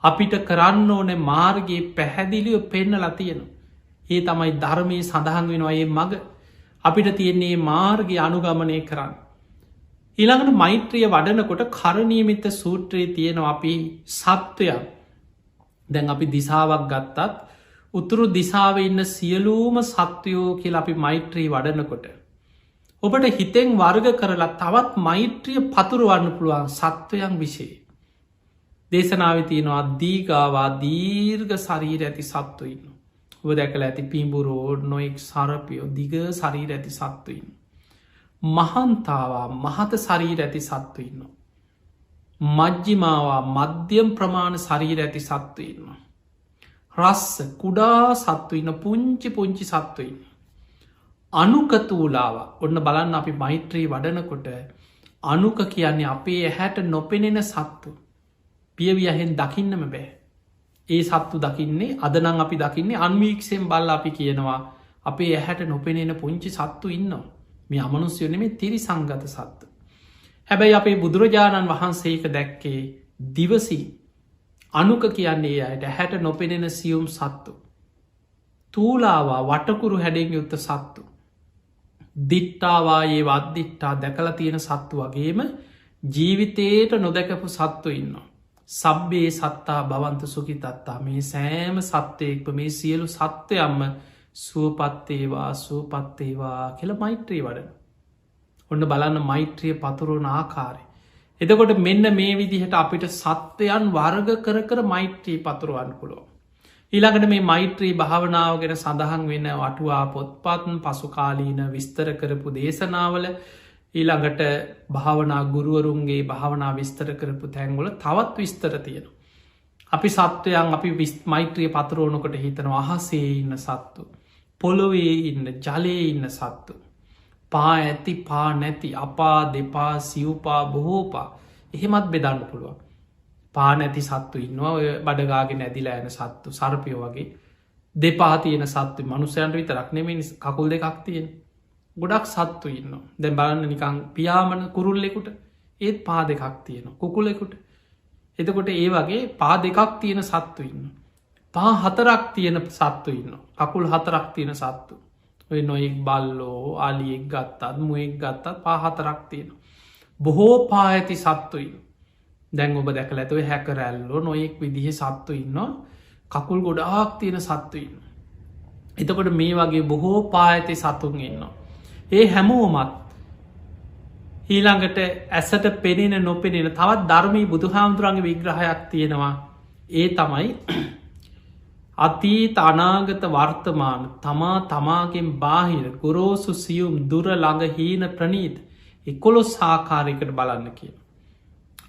අපිට කරන්න ඕන මාර්ගයේ පැහැදිලිව පෙන්න ලතියන. ඒ තමයි ධර්මය සඳහන් වෙනවා ඒ මග අපිට තියෙන්නේ මාර්ගය අනුගමනය කරන්න. ඊළඟට මෛත්‍රිය වඩනකොට කරණීමිත සූත්‍රයේ තියෙනවා අපි සත්වයන් දැන් අපි දිසාවක් ගත්තත් උතුරු දිසාව ඉන්න සියලූම සත්වයෝ කියල අපි මෛත්‍රී වඩනකොට. ඔබට හිතෙන් වර්ග කරලා තවත් මෛත්‍රිය පතුරුවන්න පුළුවන් සත්වයන් විෂේ. දේශනාව තියෙනවා දීගාවා දීර්ග ශරීර ඇති සත්තුවන්න. ඔබ දැකල ඇති පිඹුරෝ නොෙක් සරපයෝ දිග ශරීර ඇති සත්තුවන්න. මහන්තාවා මහත ශරීර ඇති සත්තුවන්න. මජ්ජිමාවා මධ්‍යම් ප්‍රමාණ ශරීර ඇති සත්තුවන්න. රස්ස කුඩා සත්තුවන්න පුංචි පුංචි සත්තුවන්න. අනුකතූලාව ඔන්න බලන්න අපි මෛත්‍රී වඩනකොට අනුක කියන්නේ අපේ ඇහැට නොපෙනෙන සත්තු පියවියහෙන් දකින්නම බෑ. ඒ සත්තු දකින්නේ අදනං අපි දකින්නේ අන්වීක්ෂයෙන් බල්ල අපි කියනවා අපේ ඇහැට නොපෙනෙන පුංචි සත්තු ඉන්නවා. මේ අමනුස්යනෙ මේ තිරි සංගත සත්තු. හැබැයි අපේ බුදුරජාණන් වහන්සේක දැක්කේ දිවසි අනුක කියන්නේ අයට හැට නොපෙනෙන සියුම් සත්තු. තූලාවා වටකුරු හැඩෙන් යුත්ත සත්තු. දිට්ටාවායේ වද්දිට්ටා දැකල තියෙන සත්තු වගේම ජීවිතයට නොදැකපු සත්තු ඉන්නවා. සබ්බේ සත්තා බවන්ත සුකි තත්තා මේ සෑම සත්‍යයෙක්ම මේ සියලු සත්‍යයම්ම සුවපත්තේවා සුවපත්තේවා කියල මෛත්‍රී වඩන. ඔන්න බලන්න මෛත්‍රිය පතුරුවන ආකාරය. එතකොට මෙන්න මේ විදිහට අපිට සත්වයන් වර්ග කර මෛත්‍රී පතුරුවන් පුලෝ. ඊළඟට මේ මෛත්‍රී භාවනාව ගැන සඳහන් වෙන වටුවා පොත්පත්න් පසුකාලීන විස්තර කරපු දේශනාවල ඊළඟට භාවනා ගුරුවරුන්ගේ භාවනා විස්තර කරපු තැන්ගොල තවත් විස්තර තියෙන. අපි සත්වයන් අපි මෛත්‍රිය පතරෝනකොට හිතන අහසේ ඉන්න සත්තු. පොළොවේ ඉන්න ජලයේ ඉන්න සත්තු. පා ඇති පා නැති අපා දෙපා සිව්පා බොහෝපා එහෙමත් බෙදන්න පුළුවන්. පා නැති සත්තු ඉන්නවා ඔය බඩගාගෙන ඇදිලා යන සත්තු සර්පයෝ වගේ දෙපා තියෙන සත්තු මනුසයන්ට විතරක් නෙමෙයි කකුල් දෙකක් තියෙන ගොඩක් සත්තු ඉන්න. දැන් බලන්න නිකං පියාමන කුරුල්ලෙකුට ඒත් පා දෙකක් තියෙන කුකුලෙකුට. එතකොට ඒ වගේ පා දෙකක් තියෙන සත්තු ඉන්න. පා හතරක් තියෙන සත්තු ඉන්න කකුල් හතරක් තියෙන සත්තු. ඔය නොයෙක් බල්ලෝ අලියෙක් ගත්තත් මුවෙක් ගත්තත් පා හතරක් තියෙන. බොහෝ පා ඇති සත්තුයි. දැන් ඔබ දැකල ඇතුව හැකරැල්ලෝ නොයෙක් විදිහ සත්තු ඉන්න කකුල් ගොඩාක් තියෙන සත්තු ඉන්න. එතකොට මේ වගේ බොහෝ පා ඇති සතුන් ඉන්න. ඒ හැමෝමත් ඊළඟට ඇසට පෙනෙන නොපෙනෙන තවත් ධර්මී බුදුහාමුදුරන්ගේ විග්‍රහයක් තියෙනවා. ඒ තමයි අතීත අනාගත වර්තමාන තමා තමාගෙන් බාහිර ගොරෝසු සියුම් දුර ළඟ හීන ප්‍රනීත් 11 ආකාරයකට බලන්න කිය.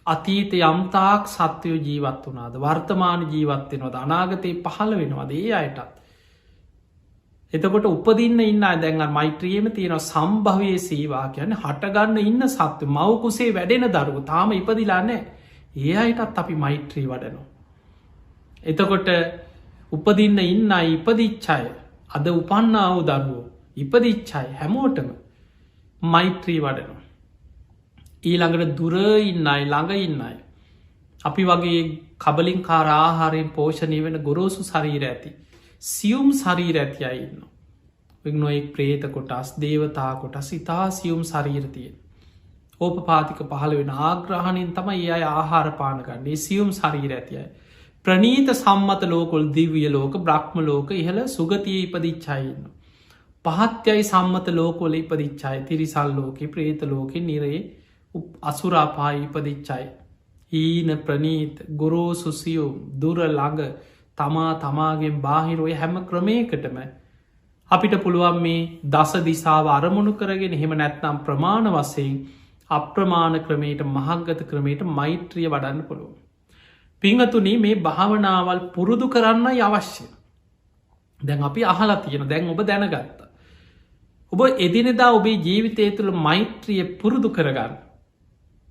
අතීත යම්තාක් සත්‍යයෝ ජීවත් වනාද වර්තමාන ජීවත්වෙනවද අනාගතයේ පහළ වෙනවද ඒ අයටත්. එතකොට උපදින්න ඉන්න දැන් මෛත්‍රියම තියෙන සම්භවයේ සීවා කියන හටගන්න ඉන්න සත්තු මවකුසේ වැඩෙන දරුව තාම ඉපදිලානෑ ඒ අයටත් අපි මෛත්‍රී වඩනවා. එතකොට උපදින්න ඉන්න ඉපදිච්චාය අද උපන්නාව දරුවෝ ඉපදිච්චාය හැමෝටම මෛත්‍රී වඩනවා. ඊළඟට දුර ඉන්නයි ළඟ ඉන්නයි. අපි වගේ කබලින් කාර ආහාරයෙන් පෝෂණය වෙන ගොරෝසු ශරීර ඇති. සියුම් ශරීර ඇති අය ඉන්න. නොෙක් ප්‍රේත කොටස් දේවතා කොටස් ඉතා සියුම් ශරීරතියෙන්. ඕපපාතික පහළ වෙන ආග්‍රහණයෙන් තම ඒ අය ආහාර පානගන්නේ සියුම් ශරීර ඇතියයි. ප්‍රනීත සම්මත ලෝකොල් දිවිය ලෝක බ්‍රහ්ම ලෝක ඉහළ සුගතිය ඉපදිච්චායන්න. පහත්යයි සම්මත ලෝකොල ඉපදිච්චාය තිරිසල් ලෝක ප්‍රේත ලෝක නිරේ අසුරාපායි ඉපදිච්චයි. ඊන ප්‍රනීත් ගොරෝ සුසියුම් දුර ළඟ තමා තමාගෙන් බාහිරෝය හැම ක්‍රමයකටම අපිට පුළුවන් මේ දස දිසාව අරමුණු කරගෙන හෙම නැත්නම් ප්‍රමාණ වසයෙන් අප්‍රමාණ ක්‍රමයට මහග්ගත ක්‍රමයට මෛත්‍රිය වඩන්න පුළුවන්. පිංහතුනී මේ භාවනාවල් පුරුදු කරන්න අවශ්‍ය. දැන් අපි අහලා තියෙන දැන් ඔබ දැනගත්ත. ඔබ එදිනෙදා ඔබේ ජීවිතය තුළ මෛත්‍රිය පුරුදු කරගන්න.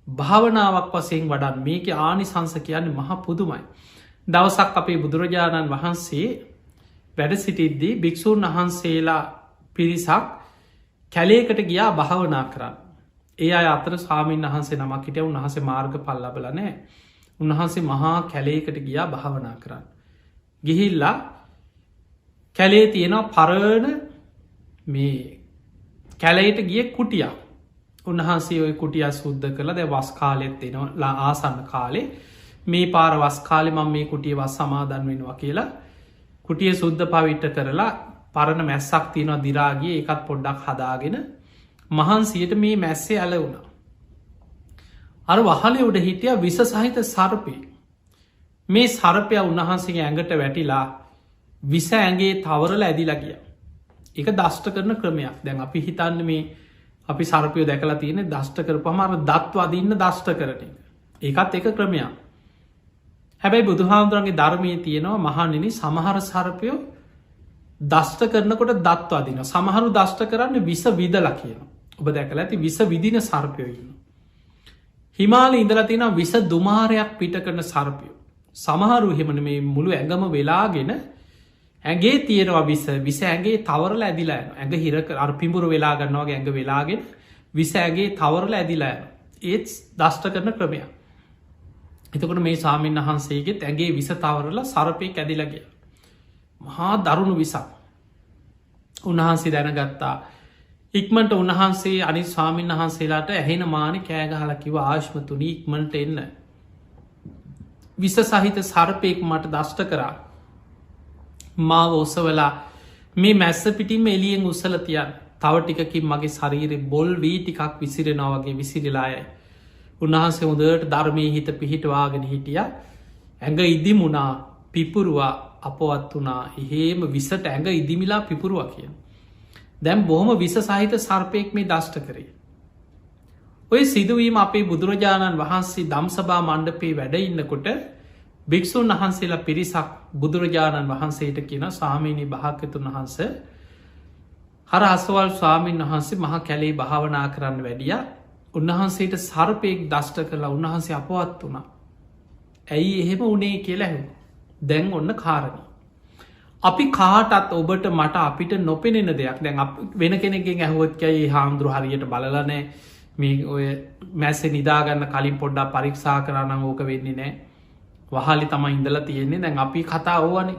භාවනාවක් වසයෙන් වඩන් මේක ආනිසංස කියන්නේ මහ පුදුමයි. දවසක් අපේ බුදුරජාණන් වහන්සේ වැඩ සිටිද්දී භික්‍ෂූන් වහන්සේලා පිරිසක් කැලේකට ගියා භාවනා කරන්න. ඒ අය අතර ස්වාමීන් වහන්සේ නමක් හිට උන්වහසේ මාර්ග පල්ලබල නෑ. උන්වහන්සේ මහා කැලේකට ගියා භාවනා කරන්න. ගිහිල්ලා කැලේ තියෙනවා පරණ මේ කැලයට ගිය කුටියක්. උන්වහන්සේ ඔය කුටිය සුද්ධ කළ දැ වස් කාලෙත් එනවා ආසන්න කාලේ මේ පාර වස් කාලෙ මම මේ කුටිය වස් සමාදන් වෙනවා කියලා කුටිය සුද්ධ පවිට්ට කරලා පරණ මැස්සක් තියෙනවා දිරාගේ එකත් පොඩ්ඩක් හදාගෙන මහන්සියට මේ මැස්සේ ඇල වුණා. අර වහලේ උඩ හිටිය විස සහිත සර්පය. මේ සර්පය උන්වහන්සේ ඇඟට වැටිලා විස ඇගේ තවරල ඇදිලා ගිය. එක දෂ්ට කරන ක්‍රමයක් දැන් අපි හිතන්න මේ අපි සර්පයෝ දැකලා තියෙන දෂ්ට කරපමර දත්වාදන්න දෂ්ට කරන ඒකත් එක ක්‍රමයක්. හැබැයි බුදුහාමුදුරන්ගේ ධර්මය තියෙනවා මහනිනි සමහර සර්පයෝ දෂ්ට කරනකොට දත්වාදින සමහරු දෂ්ට කරන්න විස විදල කියන ඔබ දැකල ඇති විස විදින සර්පයෝන්න. හිමාල ඉඳලා තියෙන විස දුමාරයක් පිට කරන සර්පයෝ. සමහරු හෙමන මේ මුළු ඇඟම වෙලාගෙන ඇගේ තියෙනවා විස ඇගේ තවරල ඇදිලායන ඇඟ හිරක අර පිඹුරු වෙලාගන්නවාගේ ඇඟ වෙලාගෙන විස ඇගේ තවරල ඇදිලායන ඒත් දෂ්ට කරන ක්‍රමයක්. එතකොට මේ සාමීන් වහන්සේගෙත් ඇගේ විස තවරල සරපය ඇදිලගිය. මහා දරුණු විසක් උන්වහන්සේ දැනගත්තා. ඉක්මට උන්වහන්සේ අනි ස්වාමීන් වහන්සේලාට ඇහෙන මාන කෑගහලකිව ආශ්මතුනී ඉක්මට එන්න. විස සහිත සර්පයෙක් මට දෂ්ට කරා. මාව ඔසවලා මේ මැස්ස පිටිම එලියෙන් උසල තියන් තව ටිකකින් මගේ ශරීරෙ බොල් වී ටිකක් විසිරෙනවාගේ විසිරිලායයි. උන්වහන්සේ හොදට ධර්මය හිත පිහිටවාගෙන හිටිය ඇඟ ඉදිමුණා පිපුරුවා අපවත් වනා එහෙම විසට ඇඟ ඉදිමිලා පිපුරුව කිය. දැම් බොහොම විස සහිත සර්පයෙක් මේ දෂ්ට කරේ. ඔය සිදුවීම අපේ බුදුරජාණන් වහන්සේ දම්සභා මණ්ඩපේ වැඩ ඉන්නකොට භික්‍ෂූන් වහන්සේලා පිරිසක් බුදුරජාණන් වහන්සේට කියන ස්වාමීනී භාග්‍යතුන් වහන්ස හර අසවල් ස්වාමීන් වහන්සේ මහ කැලේ භාවනා කරන්න වැඩිය උන්වහන්සේට සර්පයෙක් දෂ්ට කරලා උන්වහන්සේ අපවත් වුණා. ඇයි එහෙම උනේ කියලා ඇහුවා. දැන් ඔන්න කාරණය. අපි කාටත් ඔබට මට අපිට නොපෙනෙන දෙයක් දැන් වෙන කෙනෙකින් ඇහුවත්කයි හාමුදුරු හරියට බලලනෑ මේ ඔය මැස්සේ නිදාගන්න කලින් පොඩ්ඩා පරීක්ෂා කරන්න ඕක වෙන්නේ නෑ වහලි තමයි ඉඳලා තියෙන්නේ දැන් අපි කතා ඕවනේ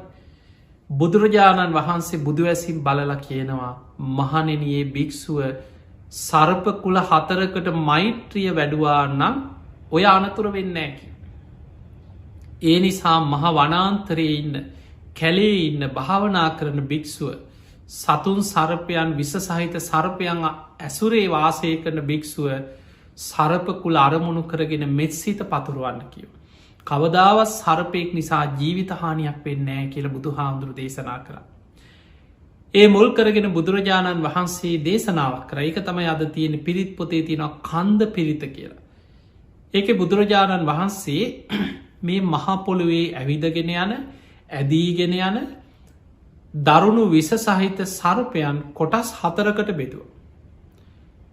බුදුරජාණන් වහන්සේ බුදුවැසින් බලලා කියනවා මහනෙනයේ භික්‍ෂුව සර්පකුල 4කට මෛත්‍රිය වැඩුවා නම් ඔය අනතුර වෙන්න ඇකි. ඒ නිසා මහ වනාන්තරයේ ඉන්න කැලේ ඉන්න භාවනා කරන භික්‍ෂුව සතුන් සර්පයන් විස සහිත සර්පයන් ඇසුරේ වාසය කරන භික්‍ෂුව සර්පකුල අරමුණු කරගෙන මෙත්සිත පතුරුවන්න කියව. කවදාවත් සර්පයෙක් නිසා ජීවිතහානියක් වෙන්නෑ කියල බුදු හාමුදුරු දේශනා කර. ඒ මුල් කරගෙන බුදුරජාණන් වහන්සේ දේශනාවක් කර එක තමයි අද තියෙන පිරිත් පොතේ තියෙනවා කන්ද පිරිත කියලා. ඒක බුදුරජාණන් වහන්සේ මේ මහපොළුවේ ඇවිදගෙන යන ඇදීගෙන යන දරුණු විස සහිත සර්පයන් කොටස් 4කට බෙදුව.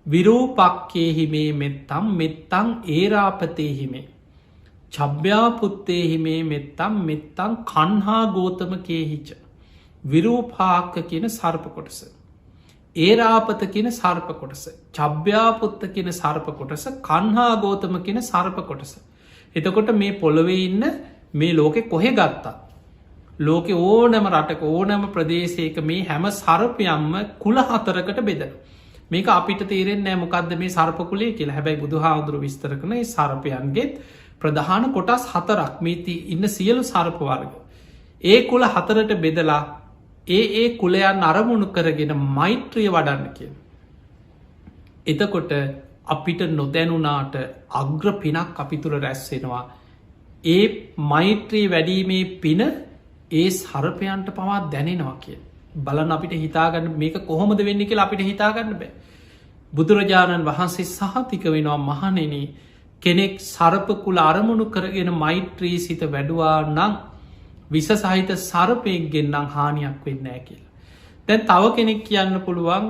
විරූපක්කේහිමේ මෙත්තම් මෙත්තං ඒරාපතේහිමේ චබ්‍යාපුත්තේහිමේ මෙත්තම් මෙත්තං කන්හා ගෝතම කේහිච විරූපාක්ක කියන සර්ප කොටස. ඒරාපත කියන සර්ප කොටස චබ්‍යාපුත්ත කියන සර්ප කොටස කන්හා ගෝතම කියන සර්ප කොටස. එතකොට මේ පොළොවේ ඉන්න මේ ලෝකෙ කොහෙ ගත්තා. ලෝකෙ ඕනම රටක ඕනම ප්‍රදේශයක මේ හැම සර්පයම්ම කුල 4කට බෙදන. මේක අපිට තේරෙන් නෑ මොකක්ද මේ සර්පකුලේ කියලා හැබැයි බුදු හාමුදුරු විස්තර කන සර්පයන්ගේත් ප්‍රධාන කොටස් 4ක් මේති ඉන්න සියලු සර්පවර්ග. ඒ කුල 4ට බෙදලා ඒ කුලයන් අරමුණු කරගෙන මෛත්‍රිය වඩන්න කිය. එතකොට අපිට නොදැනුනාට අග්‍ර පිනක් අපිතුර රැස්වෙනවා. ඒ මෛත්‍රී වැඩීමේ පින ඒ සර්පයන්ට පවා දැනෙනවා කිය. බලන අපිට හිතාගන්න මේක කොහොමද වෙන්න කියලා අපිට හිතාගන්න බෑ. බුදුරජාණන් වහන්සේ සහතික වෙනවා මහනෙන කෙනෙක් සර්පකුල අරමුණු කරගෙන මෛත්‍රී සිත වැඩුවා නම් විස සහිත සර්පයෙක්ගෙන් නම් හානියක් වෙන්න ෑ කියලා. දැන් තව කෙනෙක් කියන්න පුළුවන්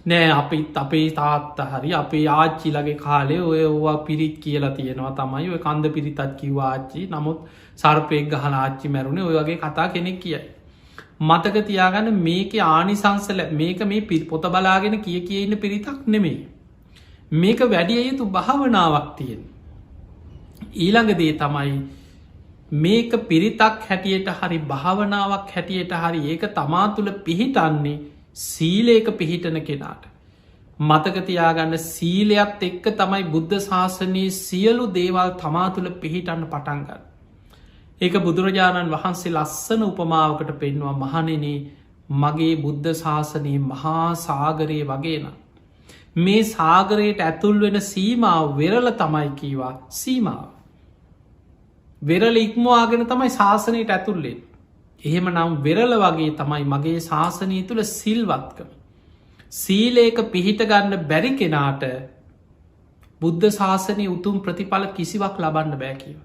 නෑ අපිත් අපේ තාත්ත හරි අපේ ආච්චිලගේ කාලේ ඔය ඕවා පිරිත් කියලා තියෙනවා තමයි ඔය කන්ද පිරිතත් කිව්වා ආච්චි නමුත් සර්පයෙක් ගහන ආච්චි මැරුණේ ඔය වගේ කතා කෙනෙක් කියයි. මතක තියාගන්න මේක ආනිසංසල මේක මේ පොත බලාගෙන කිය ඉන්න පිරිතක් නෙමෙයි. මේක වැඩිය යුතු භාවනාවක් තියෙන. ඊළඟදේ තමයි මේක පිරිතක් හැටියට හරි භාවනාවක් හැටියට හරි ඒක තමා තුළ පිහිටන්නේ සීලේක පිහිටන කෙනාට. මතකතියාගන්න සීලයත් එක්ක තමයි බුද්ධ ශාසනයේ සියලු දේවල් තමා තුළ පිහිටන්න පටන්ගන්න. ඒක බුදුරජාණන් වහන්සේ ලස්සන උපමාවකට පෙන්වා මහනෙනේ මගේ බුද්ධ ශාසනයේ මහා සාගරයේ වගේන. මේ සාගරයට ඇතුල් වෙන සීමාව වෙරල තමයි කීවා සීමාව. වෙරල ඉක්මවාගෙන තමයි ශාසනයට ඇතුල්ලෙන්. එහෙම නම් වෙරල වගේ තමයි මගේ ශාසනය තුළ සිල්වත්කම. සීලේක පිහිටගන්න බැරි කෙනාට බුද්ධ ශාසනය උතුම් ප්‍රතිඵල කිසිවක් ලබන්න බෑකිව.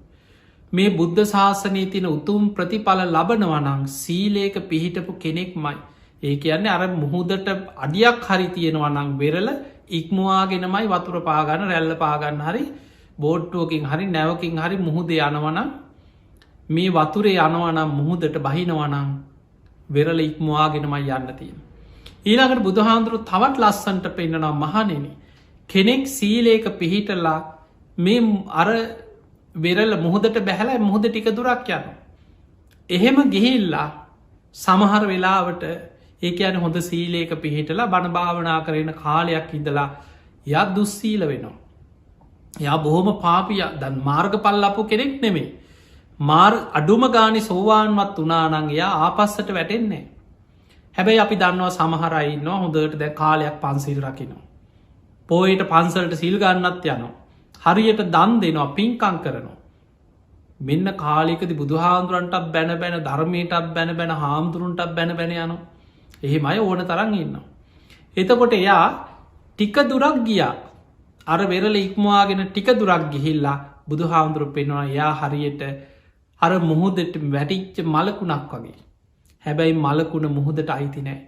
මේ බුද්ධ ශාසනය තින උතුම් ප්‍රතිඵල ලබනවනං සීලේක පිහිටපු කෙනෙක් මයි. ඒ කියන්නේ අර මුහුදට අඩියක් හරි තියෙනවනං වෙරල ඉක්මවාගෙනමයි වතුර පාගන්න රැල්ල පාගන්න හරි බෝට්ටුවකින් හරි නැවකින් හරි මුහුද යනවනම් මේ වතුරේ යනවනම් මුහුදට බහිනවනං වෙරල ඉක්මවාගෙනමයි යන්න තියෙන. ඊළඟට බුදුහාන්දුරු තවත් ලස්සන්ට පෙන්න්නනම් මහනෙන කෙනෙක් සීලේක පිහිටලා මේ අර වෙරල මුහදට බැහල මුහද ටික දුරක් යන. එහෙම ගිහිල්ලා සමහර වෙලාවට ඒක යන හොඳ සීලේක පිහිටලා බණ භාවනා කරන කාලයක් ඉඳලා ය දුස්සීල වෙනවා. යා බොහොම පාපිය දන් මාර්ග පල්ලපු කෙනෙක් නෙමේ. මාර් අඩුම ගානි සෝවාන්වත් වනානං එයා ආපස්සට වැටෙන්නේ. හැබැයි අපි දන්නවා සමහරයින්න හොඳට දැ කාලයක් පන්සිල් රකිනවා. පෝයට පන්සලට සිල් ගන්නත් යනවා. හරියට දන් දෙනවා පින්කං කරනවා. මෙන්න කාලෙකද බුදුහාන්දුරන්ටත් බැන බැන ධර්මයටත් බැන බැන හාමුදුරුන්ටත් බැන බැන යනවා. එහෙමයි ඕන තරන් ඉන්නවා. එතකොට එයා ටික දුරක් ගියා අර වෙරල ඉක්මවාගෙන ටික දුරක් ගිහිල්ලා බුදු හාමුදුරු පෙන්වා යා හරියට අර මුහුදට වැටිච්ච මලකුණක් වගේ. හැබැයි මලකුණ මුහුදට අයිති නෑ.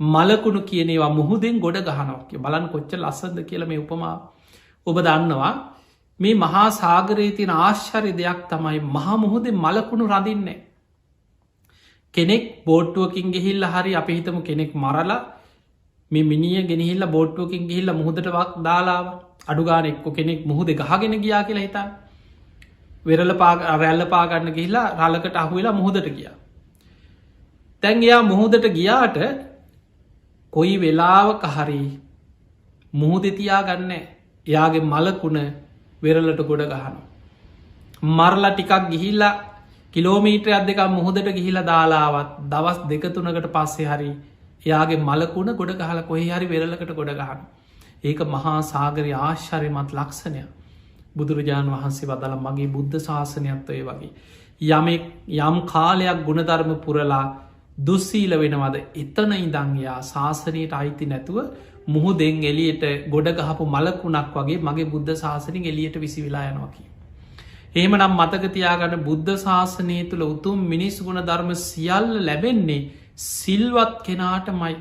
මලකුණු කියනේවා මුහුදෙන් ගොඩ ගහනක් බලන් කොච්ච ලස්සද කියල මේ උපමා ඔබ දන්නවා මේ මහා සාගරයේ තින ආශ්චරි දෙයක් තමයි මහා මුහුදේ මලකුණු රඳින්නේ. කෙනෙක් බෝට්ටුවකින් ගෙහිල්ල හරි අපි හිතමු කෙනෙක් මරලා මේ මිනිිය ගෙනහිල්ල බෝට්ටුවකින් ගිහිල්ල මුහදටවක් දාලාව අඩුගාන එක්කො කෙනෙක් මුහුද ගහගෙන ගියා කියලා හිතා වෙරල රැල්ල පාගන්න ගිහිල්ලා රලකට අහුවෙලා මුහුදට ගියා. තැන් එයා මුහුදට ගියාට කොයි වෙලාවක හරි මුහුදතියා ගන්න එයාගේ මලකුණ වෙරලට ගොඩ ගහන. මරලා ටිකක් ගිහිල්ලා කිලෝමීට්‍රයක් දෙක මුහුදට ගිහිලා දාලාවත් දවස් දෙකතුනකට පස්සේ හරි එයාගේ මලකුණ ගොඩ ගහල කොහි හරි වෙරලකට ගොඩ ගහන. ඒක මහා සාගරය ආශ්චර්යමත් ලක්ෂණය. බුදුරජාණන් වහන්සේ වදල මගේ බුද්ධ ශාසනයත්වය වගේ. යම් කාලයක් ගුණධර්ම පුරලා දුස්සීල වෙනවද එතන ඉදංයා ශාසනයට අයිති නැතුව මුහුදෙන් එලියට ගොඩ ගහපු මලකුණක් වගේ මගේ බුද්ධ ශාසනින් එලියට විසි වෙලා යනවාකි. එහෙම නම් මතකතියාගන්න බුද්ධ ශාසනය තුළ උතුම් මිනිස් ගුණ ධර්ම සියල්ල ලැබෙන්නේ සිල්වත් කෙනාට මයි.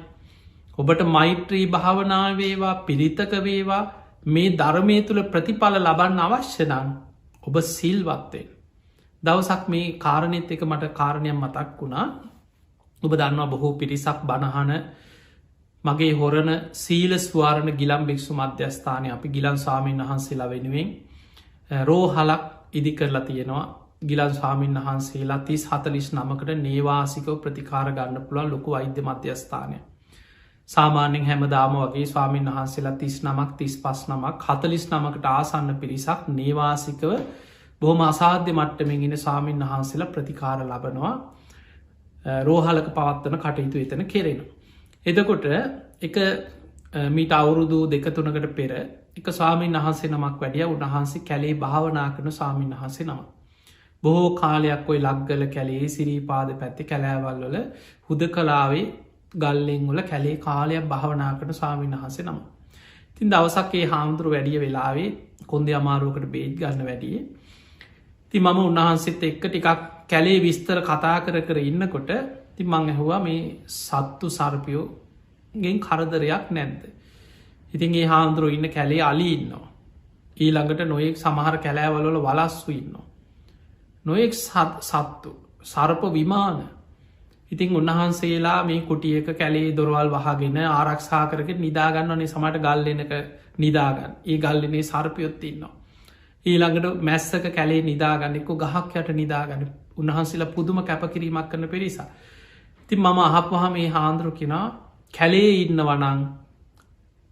ඔබට මෛත්‍රී භාවනාවේවා පිරිතක වේවා මේ ධර්මය තුළ ප්‍රතිඵල ලබන්න අවශ්‍යනන් ඔබ සිල්වත්තෙන්. දවසක් මේ කාරණෙත් එක මට කාරණයක් මතක් වුණා. ඔබ දන්නවා බොහෝ පිරිසක් බණහන මගේ හොරණ සීල ස්වාරණ ගිලම් භික්ෂු මධ්‍යස්ථානය අපි ගිලන් ස්වාමීන් වහන්සේලා වෙනුවෙන් රෝහලක් ඉදි කරලා තියෙනවා. ගිලන් ස්වාමීන් වහන්සේලා 30-49කට නේවාසිකව ප්‍රතිකාර ගන්න පුළුවන් ලොකු වෛද්‍ය මධ්‍යස්ථානය. සාමාන්‍යෙන් හැමදාම වගේ ස්වාමීන් වහන්සේලා 39ක් 35 49කට ආසන්න පිරිසක් නේවාසිකව බොහොම අසාධ්‍ය මට්ටමින් ඉන ස්වාමීන් වහන්සේලා ප්‍රතිකාර ලබනවා රෝහලක පවත්වන කටයුතු එතන කෙරෙන. එදකොට එක මීට අවුරුදු 2-3කට පෙර එක ස්වාමීන් වහන්සේ නමක් වැඩිය උන්වහන්සේ කැලේ භාවනා කරන ස්වාමීන් වහන්සේ නම. බොහෝ කාලයක් ඔයි ලක්ගල කැලේ සිරීපාද පැත්ති කැලෑවල් වල හුද කලාවේ ගල්ලෙන් වල කැලේ කාලයක් භාවනා කරන ස්වාමීන් වහන්සේ නම. තින් දවසක්ේ හාමුදුරු වැඩිය වෙලාවේ කොන්ද අමාරුවකට බේත් ගන්න වැඩිය. ති මම උන්වහන්සේත් එක්ක ටිකක් කැලේ විස්තර කතා කර ඉන්නකොට ති මං ඇහවා මේ සත්තු සර්පයෝගෙන් කරදරයක් නැද්ද. ඉතින් ඒ හාමුදුරුව ඉන්න කැලේ අලි ඉන්නවා. ඊළඟට නොයෙක් සමහර කැලෑවලොල වලස්සු ඉන්නවා. නොයෙක් සත්තු සර්ප විමාන ඉතින් උන්වහන්සේලා මේ කුටියක කැලේ දොරවල් වහගෙන ආරක්ෂා කරක නිදාගන්නවනේ සමට ගල්ලනක නිදාගන්න ඒ ගල්ලනේ සර්පයොත් ඉන්නවා. ඊළඟට මැස්සක කැලේ නිදාගන්නෙක්ක ගහක් යට නිදාගන්න උන්වහන්සේලා පුදුම කැපකිරීමක් කරන පිරිසා. ති මම අහපවහ මේ හාන්දුරු කෙනා කැලේ ඉන්න වනං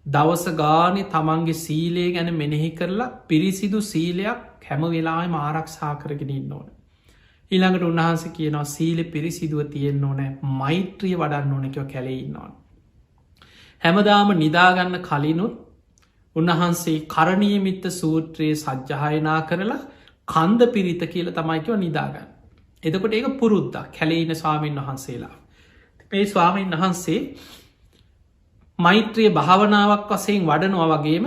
දවස ගානෙ තමන්ගේ සීලේ ගැන මෙනෙහි කරලා පිරිසිදු සීලයක් හැම වෙලාම ආරක්ෂා කරගෙන ඉන්න ඕන. ඊළඟට උන්වහන්සේ කියනවා සීල පිරිසිදුව තියෙන්න්න ඕනෑ මෛත්‍රිය වඩන්න ඕනකව කැලේ ඉන්නවා. හැමදාම නිදාගන්න කලිනුත් උන්වහන්සේ කරණීයමිත්ත සූත්‍රයේ සජ්්‍යහයනා කරලා කන්ද පිරිත කියල තමයිකව නිදාගන්න. එතකොට ඒක පුරුද්දා කැලේන ස්වාමීන් වහන්සේලා. මේ ස්වාමීන් වහන්සේ මෛත්‍රිය භාවනාවක් වසයෙන් වඩනවා වගේම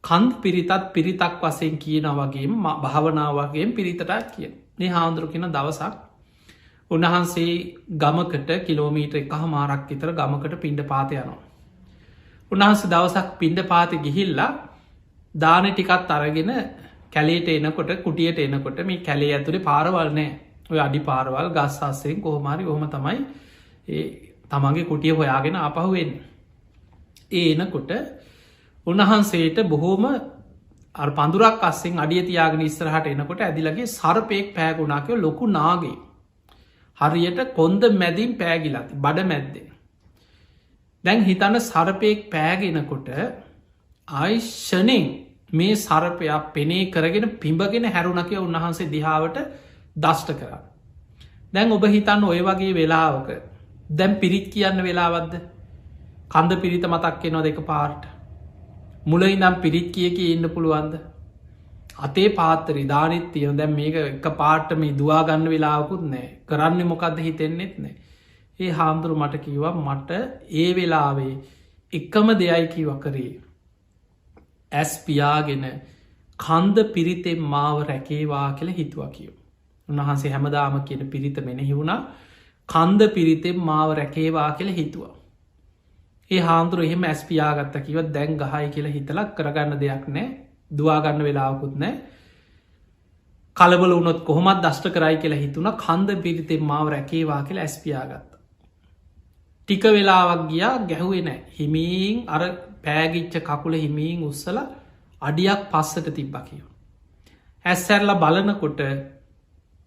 කන්ද පිරිතත් පිරිතක් වසයෙන් කියන වගේම භාවනාවගේ පිරිතටත් කිය මේ හාමුදුරු කියෙන දවසක් උන්වහන්සේ ගමකට කිලෝමීට එක මාරක් විතර ගමකට පිණ්ඩ පාත යනවා. උන්වහන්සේ දවසක් පිණ්ඩ පාත ගිහිල්ලා දාන ටිකත් අරගෙන කැලේට එනකොට කුටියට එනකොට මේ කැලේ ඇතුළේ පාරවල්නෑ ඔය අඩි පාරවල් ගස්සාස්සයෙන් කොහොමරි හොම තමයි තමන්ගේ කුටිය හොයාගෙන අපහුවෙන්. ඒ එනකොට උන්වහන්සේට බොහෝම පඳුරක් අස්සෙන් අඩිය තියාගෙන ඉස්සරහට එනකොට ඇදිලගේ සර්පයෙක් පෑගුණාකව ලොකු නාගේ හරියට කොන්ද මැදින් පෑගිලති බඩ මැද්දේ. දැන් හිතන්න සර්පයෙක් පෑගෙනකොට ආයිශ්ෂනෙන් මේ සර්පයක් පෙනේ කරගෙන පිඹගෙන හැරුණකය උන්වහන්සේ දිහාවට දෂ්ට කර. දැන් ඔබ හිතන්න ඔය වගේ වෙලාවක දැම් පිරිත් කියන්න වෙලාවද්ද කන්ද පිරිත මතක්කෙනවා දෙක පාර්ට මුල ඉනම් පිරිත් කිය ඉන්න පුළුවන්ද අතේ පාතරි ධානත් තියන දැම් මේක එක පාට්ට මේ දවාගන්න වෙලාවකුත් නෑ කරන්න මොකක්ද හිතෙන්නෙත් නෑ. ඒ හාමුදුරු මට කිවා මට ඒ වෙලාවේ එකම දෙයයි කිව කරේ ඇස් පියාගෙන කන්ද පිරිතෙන් මාව රැකේවා කියල හිතුවා කියව. උන්වහන්සේ හැමදාම කියන පිරිත මෙනෙහි වුණා කන්ද පිරිතෙන් මාව රැකේවා කියල හිතුවා. ඒ හාමුදුරුව එහෙම ඇස්පියාගත්ත කිව දැන් ගහයි කියලා හිතලක් කරගන්න දෙයක් නෑ දවාගන්න වෙලාවකුත් නෑ කලබල වනොත් කොහොමත් දෂ්ට කරයි කියලා හිතුන කන්ද පිරිතෙන් මාව රැකේවා කියලා ඇස්පියාගත්ත. ටික වෙලාවක් ගියා ගැහුවේ නෑ හිමීන් අර පෑගිච්ච කකුල හිමීන් උත්සල අඩියක් පස්සට තිබ්බ කියව. ඇස්සැරල බලනකොට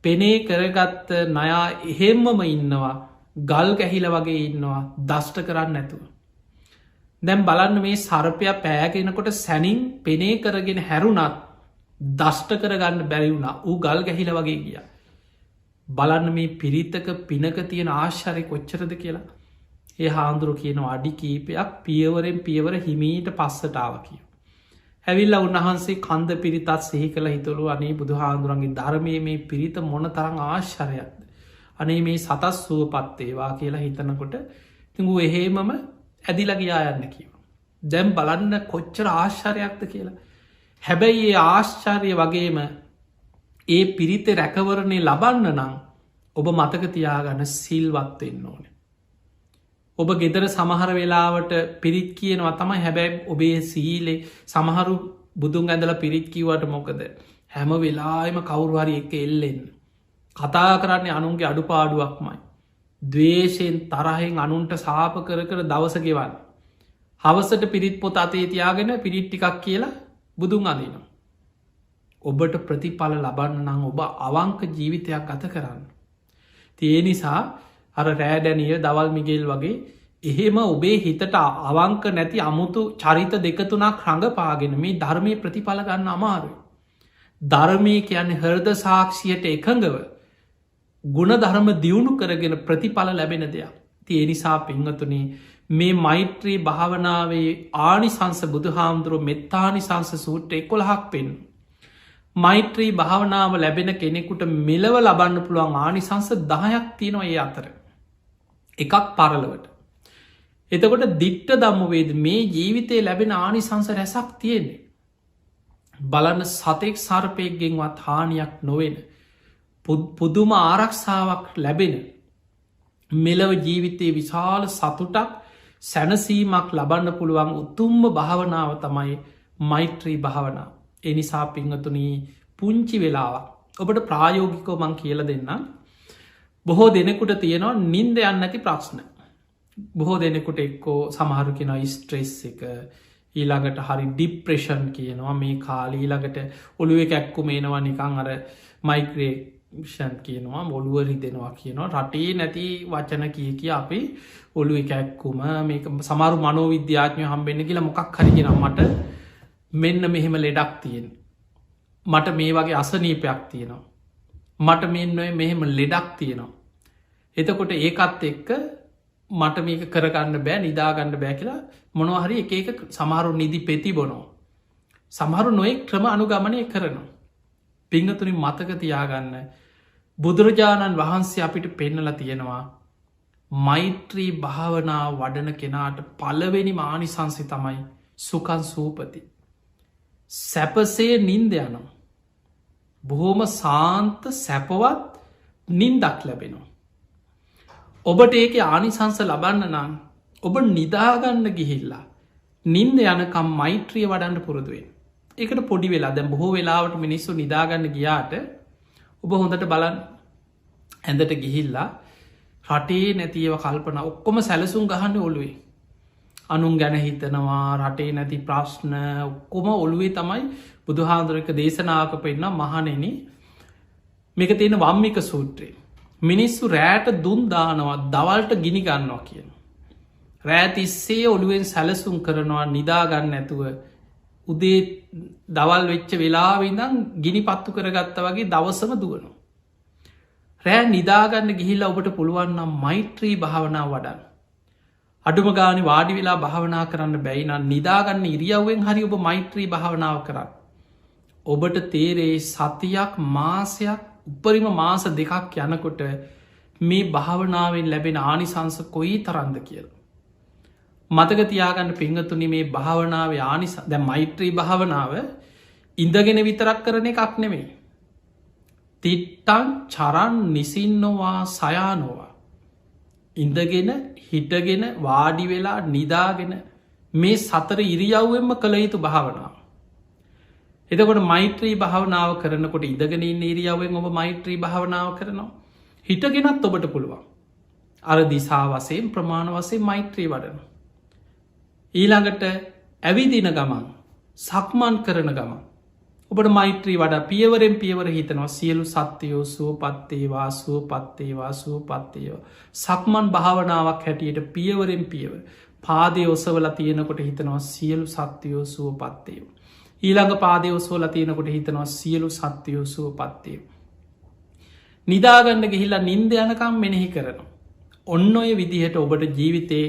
පෙනේ කරගත්ත නයා එහෙම්මම ඉන්නවා ගල් ගැහිල වගේ ඉන්නවා දෂ්ට කරන්න නැතුව. දැම් බලන්න මේ සර්පය පෑගෙනකොට සැනින් පෙනේ කරගෙන හැරුණත් දෂ්ට කරගන්න බැරි වුණා ඌ ගල් ගැහිල වගේ ගිය. බලන්න මේ පිරිතක පිනක තියෙන ආශ්චරය කොච්චරද කියලා. ඒ හාන්දුරු කියන අඩි කීපයක් පියවරෙන් පියවර හිමීට පස්සටාව කිය. හැවිල්ල උන්වහන්සේ කන්ද පිරිතත් සෙහි කළ හිතුළු අනේ බුදු හාන්දුරන්ගේ ධර්මය මේ පිරිත මොන තරං ආශ්චරයක්ද. අනේ මේ සතස් සුව පත්තේවා කියලා හිතනකොට තිඟු එහෙමම ඇදිලගයා යන්න කියව. දැම් බලන්න කොච්චර ආශ්චරයක්ද කියලා. හැබැයි ඒ ආශ්චර්ය වගේම ඒ පිරිත රැකවරණය ලබන්න නම් ඔබ මතක තියාගන්න සිල්වත්වෙන්න ඕන. ඔබ ගෙදර සමහර වෙලාවට පිරිත් කියනවා තමයි හැබැයි ඔබේ සීලේ සමහරු බුදුන් ඇඳල පිරිත් කිවට මොකද හැම වෙලාම කවුරුහරි එක එල්ලෙන්න. කතා කරන්නේ අනුන්ගේ අඩුපාඩුවක්මයි. දවේශයෙන් තරහෙන් අනුන්ට සාප කර දවස ගෙවන්න. හවසට පිරිත් පොත අතේ තියාගෙන පිරිත් ටිකක් කියලා බුදුන් අදිනවා. ඔබට ප්‍රතිඵල ලබන්න නම් ඔබ අවංක ජීවිතයක් ගත කරන්න. තිය නිසා අර රෑඩැනිය දවල් මිගෙල් වගේ එහෙම ඔබේ හිතට අවංක නැති අමුතු චරිත දෙකතුනක් රඟ පාගෙන මේ ධර්මය ප්‍රතිඵල ගන්න අමාරුයි. ධර්මය කියන්නේ හෘද සාක්ෂියට එකඟව ගුණ ධර්ම දියුණු කරගෙන ප්‍රතිඵල ලැබෙන දෙයක්. තිය නිසා පිංහතුනේ මේ මෛත්‍රී භාවනාවේ ආනිසංස බුදු හාමුදුරුව මෙත්තානිසංස සූට්‍ර 11ක් පෙන්. මෛත්‍රී භාවනාව ලැබෙන කෙනෙකුට මෙලව ලබන්න පුළුවන් ආනිසංස 10ක් තියෙනවා ඒ අතර. එකක් පරලවට. එතකොට දිට්ට දම්මවේද මේ ජීවිතය ලැබෙන ආනිසංස රැසක් තියෙන්නේ. බලන්න සතෙක් සර්පයක්ගෙන්වත් හානියක් නොවෙන. පුදුම ආරක්ෂාවක් ලැබෙන. මෙලව ජීවිතයේ විශාල සතුටක් සැනසීමක් ලබන්න පුළුවන් උතුම්ම භාවනාව තමයි මෛත්‍රී භාවනාව. එනිසා පිංහතුනී පුංචි වෙලාවක් ඔබට ප්‍රායෝගිකෝ මං කියල දෙන්න. බොහෝ දෙනෙකුට තියෙනවා නින්ද යන්නති ප්‍රශ්න. බොහෝ දෙනෙකුට එක්කෝ සමහරු කෙන ස්ට්‍රෙස් එක ඊළඟට හරි ඩිප්‍රේෂන් කියනවා මේ කාල ඊළඟට ඔළුව එකැක්කු මේනවා නිකං අර මයික්‍රේෂන් කියනවා මොළුවරි දෙනවා කියනවා රටේ නැති වචන කිය අපි ඔලු එකැක්කුම මේ සමරු මනෝ විද්‍යාඥය හම්බෙන්න කියලා මොකක් හරිගෙන මට මෙන්න මෙහෙම ලෙඩක් තියෙන. මට මේ වගේ අසනීපයක් තියෙනවා. මට මෙන්න මෙහෙම ලෙඩක් තියෙනවා. එතකොට ඒකත් එක්ක මට මේක කරගන්න බෑ නිදාගන්න බෑ කියලා මොනොහරි එක සමහරු නිදි පෙති බොනෝ. සමහරු නොයෙක් ක්‍රම අනුගමනය කරනවා. පිංහතුනි මතක තියාගන්න බුදුරජාණන් වහන්සේ අපිට පෙන්නල තියෙනවා මෛත්‍රී භාවනා වඩන කෙනාට පලවෙනි මානිසංසි තමයි සුකන් සූපති. සැපසේ නින්ද යනවා. බොහෝම සාන්ත සැපවත් නින්දක් ලැබෙනවා. ඔබට ඒක ආනිසංස ලබන්න නම් ඔබ නිදාගන්න ගිහිල්ලා නින්ද යනකම් මෛත්‍රිය වඩන්න පුරුදුවෙන්. එකට පොඩි වෙලා දැ බොහෝ වෙලාවට මිනිස්සු නිදාගන්න ගියාට ඔබ හොඳට බලන් ඇඳට ගිහිල්ලා රටේ නැතිව කල්පන ඔක්කොම සැලසුම් ගහන්න ඔළුවේ. අනුන් ගැන හිතනවා රටේ නැති ප්‍රශ්න ඔක්කොම ඔළුවේ තමයි බුදුහාදුරක දේශනාක පෙන්න්න මහනෙන මේක තියෙන වම්මික සූත්‍රයේ. මිනිස්සු රෑට දුන් දානවා දවල්ට ගිනි ගන්නවා කියන. රෑතිස්සේ ඔළුවෙන් සැලසුම් කරනවා නිදාගන්න ඇතුව උදේ දවල් වෙච්ච වෙලාවිදම් ගිනි පත්තු කරගත්ත වගේ දවසම දුවනවා. රෑ නිදාගන්න ගිහිල්ලා ඔබට පුළුවන්නම් මෛත්‍රී භාවනා වඩන්. අඩුම ගානි වාඩි වෙලා භාවනා කරන්න බැයිනම් නිදාගන්න ඉරියව්වෙන් හරි ඔබ මෛත්‍රී භාවනාව කරන්න. ඔබට තේරේ සතියක් මාසයක් උපරිම මාස දෙකක් යනකොට මේ භාවනාවෙන් ලැබෙන ආනිසංස කොයි තරන්ද කියල. මතක තියාගන්න පිංහතුනි මේ භාවනාව ආනිස දැ මෛත්‍රී භාවනාව ඉඳගෙන විතරක් කරන එකක් නෙමේ. තිට්ටන් චරන් නිසින්නවා සයානවා. ඉඳගෙන හිටගෙන වාඩි වෙලා නිදාගෙන මේ සතර ඉරියව්වෙන්ම කළ යුතු භාවනාව. එතකොට මෛත්‍රී භාවනාව කරනකොට ඉඳගෙන ඉන්න ඉරියව්වෙන් ඔබ මෛත්‍රී භාවනාව කරනවා. හිටගෙනත් ඔබට පුළුවන්. අර දිසා වසයෙන් ප්‍රමාණ වසේ මෛත්‍රී වඩන. ඊළඟට ඇවිදින ගමන් සක්මන් කරන ගමන් ඔබට මෛත්‍රී වඩා පියවරෙන් පියවර හිතනවා සියලු සත්‍යයෝ සුවපත්තේවා සුවපත්තේවා සුවපත්තේවා. සක්මන් භාවනාවක් හැටියට පියවරෙන් පියවර පාදය ඔසවල තියෙනකොට හිතනවා සියලු සත්‍යයෝ සුවපත්තේව. ඊළඟ පාදය ඔසවල තියෙනකොට හිතනවා සියලු සත්‍යයෝ සුවපත්තේව. නිදාගන්න ගිහිල්ලා නින්ද යනකම් මෙනෙහි කරනවා. ඔන්න ඔය විදිහට ඔබට ජීවිතේ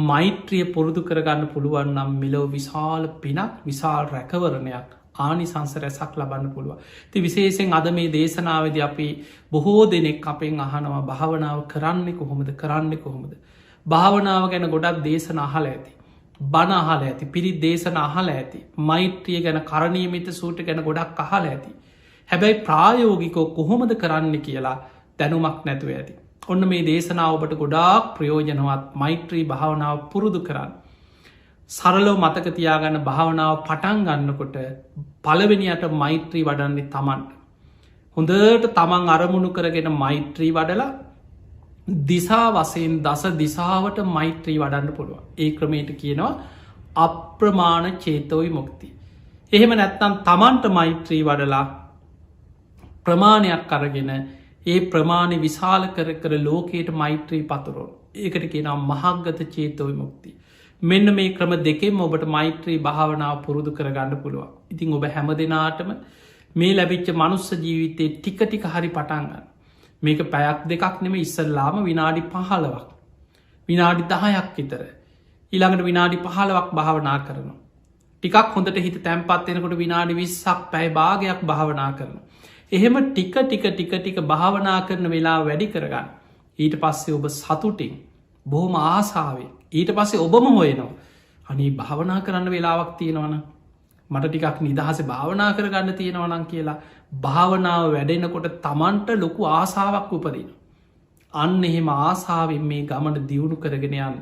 මෛත්‍රිය පුරුදු කරගන්න පුළුවන් නම් මෙලොව විශාල පිනක් විශාල් රැකවරණයක් ආනිසංස රැසක් ලබන්න පුළුව. ති විශේෂෙන් අද මේ දේශනාවද අපි බොහෝ දෙනෙක් අපෙන් අහනවා භාවනාව කරන්න කොහොමද කරන්න කොහොමද. භාවනාව ගැන ගොඩක් දේශන අහල ඇති. බණ අහල ඇති පිරිත් දේශන අහල ඇති. මෛත්‍රිය ගැන කරණීමිත සූට ගැන ගොඩක් අහල ඇති. හැබැයි ප්‍රායෝගිකෝ කොහොමද කරන්න කියලා දැනුමක් නැතුව ඇති. ඔන්න මේ දේශනාව ඔබට ගොඩාක් ප්‍රයෝජනවත් මෛත්‍රී භාවනාව පුරුදු කරන්න. සරලෝ මතකතියාගන්න භාවනාව පටන් ගන්නකොට පළවෙනියට මෛත්‍රී වඩන්නේ තමන්ට. හොඳට තමන් අරමුණු කරගෙන මෛත්‍රී වඩලා දිසා වසයෙන් දස දිසාවට මෛත්‍රී වඩන්න පුළුව. ඒ ක්‍රමයට කියනවා අප්‍රමාණ චේතෝයි මුක්ති. එහෙම නැත්තම් තමන්ට මෛත්‍රී වඩලා ප්‍රමාණයක් අරගෙන ඒ ප්‍රමාණය විශාල කර ලෝකයට මෛත්‍රී පතුරෝ. ඒකට කියනම් මහක්ගත චේතෝයි මුක්ති. මෙන්න මේ ක්‍රම දෙකෙම ඔබට මෛත්‍රී භාවනාව පුරුදු කරගන්න පුළුවන්. ඉතිං ඔබ හැම දෙනාටම මේ ලැබිච්ච මනුස්ස ජීවිතය ටික ටික හරි පටන්ගන්න. මේක පැයක් දෙකක් නෙම ඉස්සල්ලාම විනාඩි 15ක්. විනාඩි 10ක් විතර. ඊළඟට විනාඩි 15ක් භාවනා කරනවා. ටිකක් හොඳට හිත තැන්පත්වෙනකොට විනාඩි 20ක් පැය භාගයක් භාවනා කරන. එහෙම ටික ටික භාවනා කරන වෙලා වැඩි කරගන්න. ඊට පස්සේ ඔබ සතුටින් බොහොම ආසාාවේ ඊට පස්සේ ඔබම හොයනවා. අනි භාවනා කරන්න වෙලාවක් තියෙනවන මට ටිකක් නිදහස භාවනා කරගන්න තියෙනවනං කියලා භාවනාව වැඩෙනකොට තමන්ට ලොකු ආසාාවක් උපදින. අන්න එහෙම ආසාාවෙන් මේ ගමට දියුණු කරගෙන යන්න.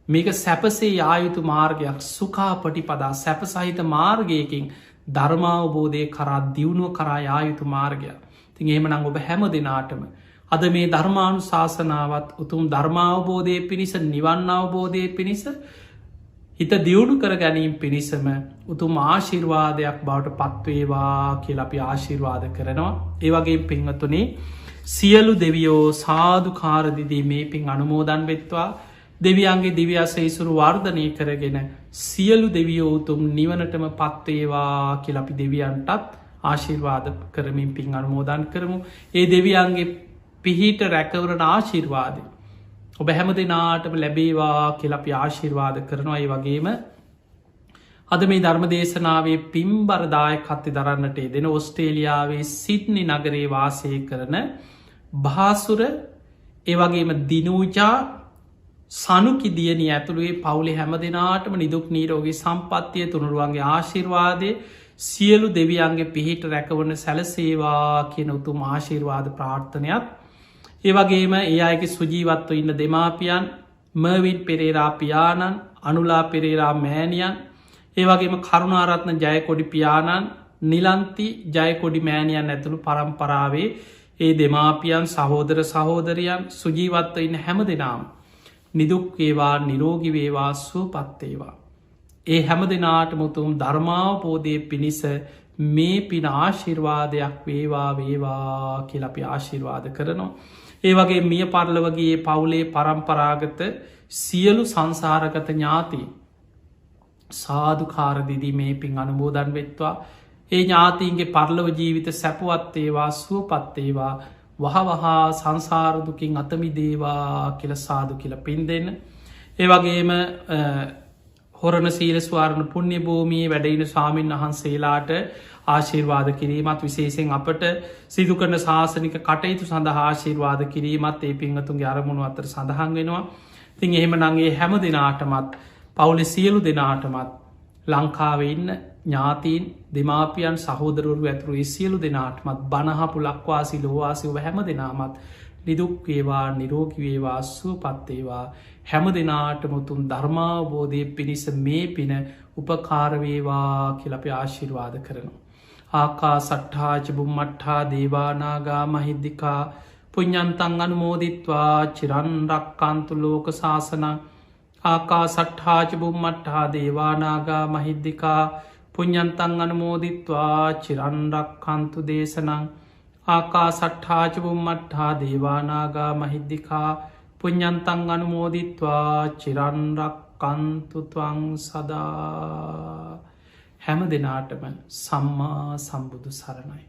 මේක සැපසේ ආයුතු මාර්ගයක් සුකා පටිපදා සැපසහිත මාර්ගයකින් ධර්මාවබෝධය කරා දියුණුව කරා යායුතු මාර්ගයක්. තින් එහෙමනං ඔබ හැම දෙනාටම අද මේ ධර්මානු ශාසනාවත් උතුම් ධර්මාවබෝධය පිණිස නිවන් අවබෝධය පිණිස හිත දියුණු කර ගැනීම් පිණිසම උතුම් ආශිර්වාදයක් බවට පත්වේවා කියල අපි ආශිර්වාද කරනවා. ඒවගේ පින්වතුනේ සියලු දෙවියෝ සාධකාරදිදී මේ පින් අනුමෝදන් වෙත්වා දෙවියන්ගේ දිව්‍යසයිසුරු වර්ධනය කරගෙන සියලු දෙවියෝ උතුම් නිවනටම පත්වේවා කියල අපි දෙවියන්ටත් ආශිර්වාද කරමින් පින් අනුමෝදන් කරමු. ඒ දෙවියන්ගේ පිහිට රැකවරණ ආශිර්වාදය. ඔබ හැම දෙනාටම ලැබේවා කියලපි ආශිර්වාද කරනවා. ඒ වගේම අද මේ ධර්ම දේශනාවේ පිම්බරදාය කත්ති දරන්නට දෙන ඔස්ට්‍රේලියාවේ සිඩ්නි නගරේ වාසය කරන භාසුර ඒවගේම දිනූජා සනුකි දියනි ඇතුළුවේ පවුලේ හැම දෙනාටම නිදුක් නීරෝගේ සම්පත්තිය තුනුරුවන්ගේ ආශිර්වාදය සියලු දෙවියන්ගේ පිහිට රැකවන සැලසේවා කියන උතුම් ආශිර්වාද ප්‍රාර්ථනයක්. ඒවගේම ඒ අයගේ සුජීවත්ව ඉන්න දෙමාපියන් මර්වින් පෙරේරා පියාණන් අනුලා පෙරේරා මෑණියන් ඒවගේම කරුණාරත්න ජයකොඩි පියාණන් නිලන්ති ජයකොඩි මෑණියන් ඇතුළු පරම්පරාවේ ඒ දෙමාපියන් සහෝදර සහෝදරයන් සුජීවත්ව ඉන්න හැම දෙනාම් නිදුක්වේවා නිරෝගිවේවා සුවපත්තේවා. ඒ හැම දෙනාට මුතුම් ධර්මාවබෝධය පිණිස මේ පින ආශිර්වාදයක් වේවා වේවා කියලපි ආශිර්වාද කරනවා. ඒ වගේ මිය පරලවගේ පවුලේ පරම්පරාගත සියලු සංසාරගත ඥාති සාධකාරදිදී මේ පින් අනුබෝධන් වෙත්වා. ඒ ඥාතීන්ගේ පරලව ජීවිත සැපවත්තේවා සුවපත්තේවා වහවහා සංසාරදුකින් අතමි දේවා කියල සාදු කියල පින් දෙන්න. ඒවගේම හොරණ සීලස්වාරණ පුුණ්‍ය භූමී වැඩයින ස්වාමීන් වහන්සේලාට ආශිර්වාද කිරීමත් විශේෂෙන් අපට සිදු කරන ශාසනික කටයුතු සඳහා ආශිර්වාද කිරීමත් ඒ පින්වතුන්ගේ අරමුණු අතර සඳහන් වෙනවා. තින් එහෙම නගේ හැම දෙනාටමත් පවුලෙ සියලු දෙනාටමත් ලංකාවේ ඉන්න ඥාතීන් දෙමාපියන් සහෝදරවරු ඇතුරු සියලු දෙනාටමත් බණහපු ලක්වාසි ලෝවාසිව හැම දෙනාමත් නිදුක්වේවා නිරෝගිවේවා සුවපත්තේවා හැම දෙනාටමුතුන් ධර්මාවබෝධය පිණිස මේ පින උපකාරවේවා කියලපි ආශිර්වාද කරනවා. ආකා සට්ඨාච බුම්මට්ඨා දේවානාගා මහිද්දිකා පුඤ්ඤන්තං අනුමෝදිත්වා චිරන්රක්칸තු ලෝක සාසනං ආකා සට්ඨාච බුම්මට්ඨා දේවානාගා මහිද්දිකා පුඤ්ඤන්තං අනුමෝදිත්වා චිරන්රක්칸තු දේශනං ආකා සට්ඨාච බුම්මට්ඨා දේවානාගා මහිද්දිකා පුඤ්ඤන්තං අනුමෝදිත්වා චිරන්රක්칸තු ත්වං සදා. හැම දෙනාටම සම්මා සම්බුදු සරණයි.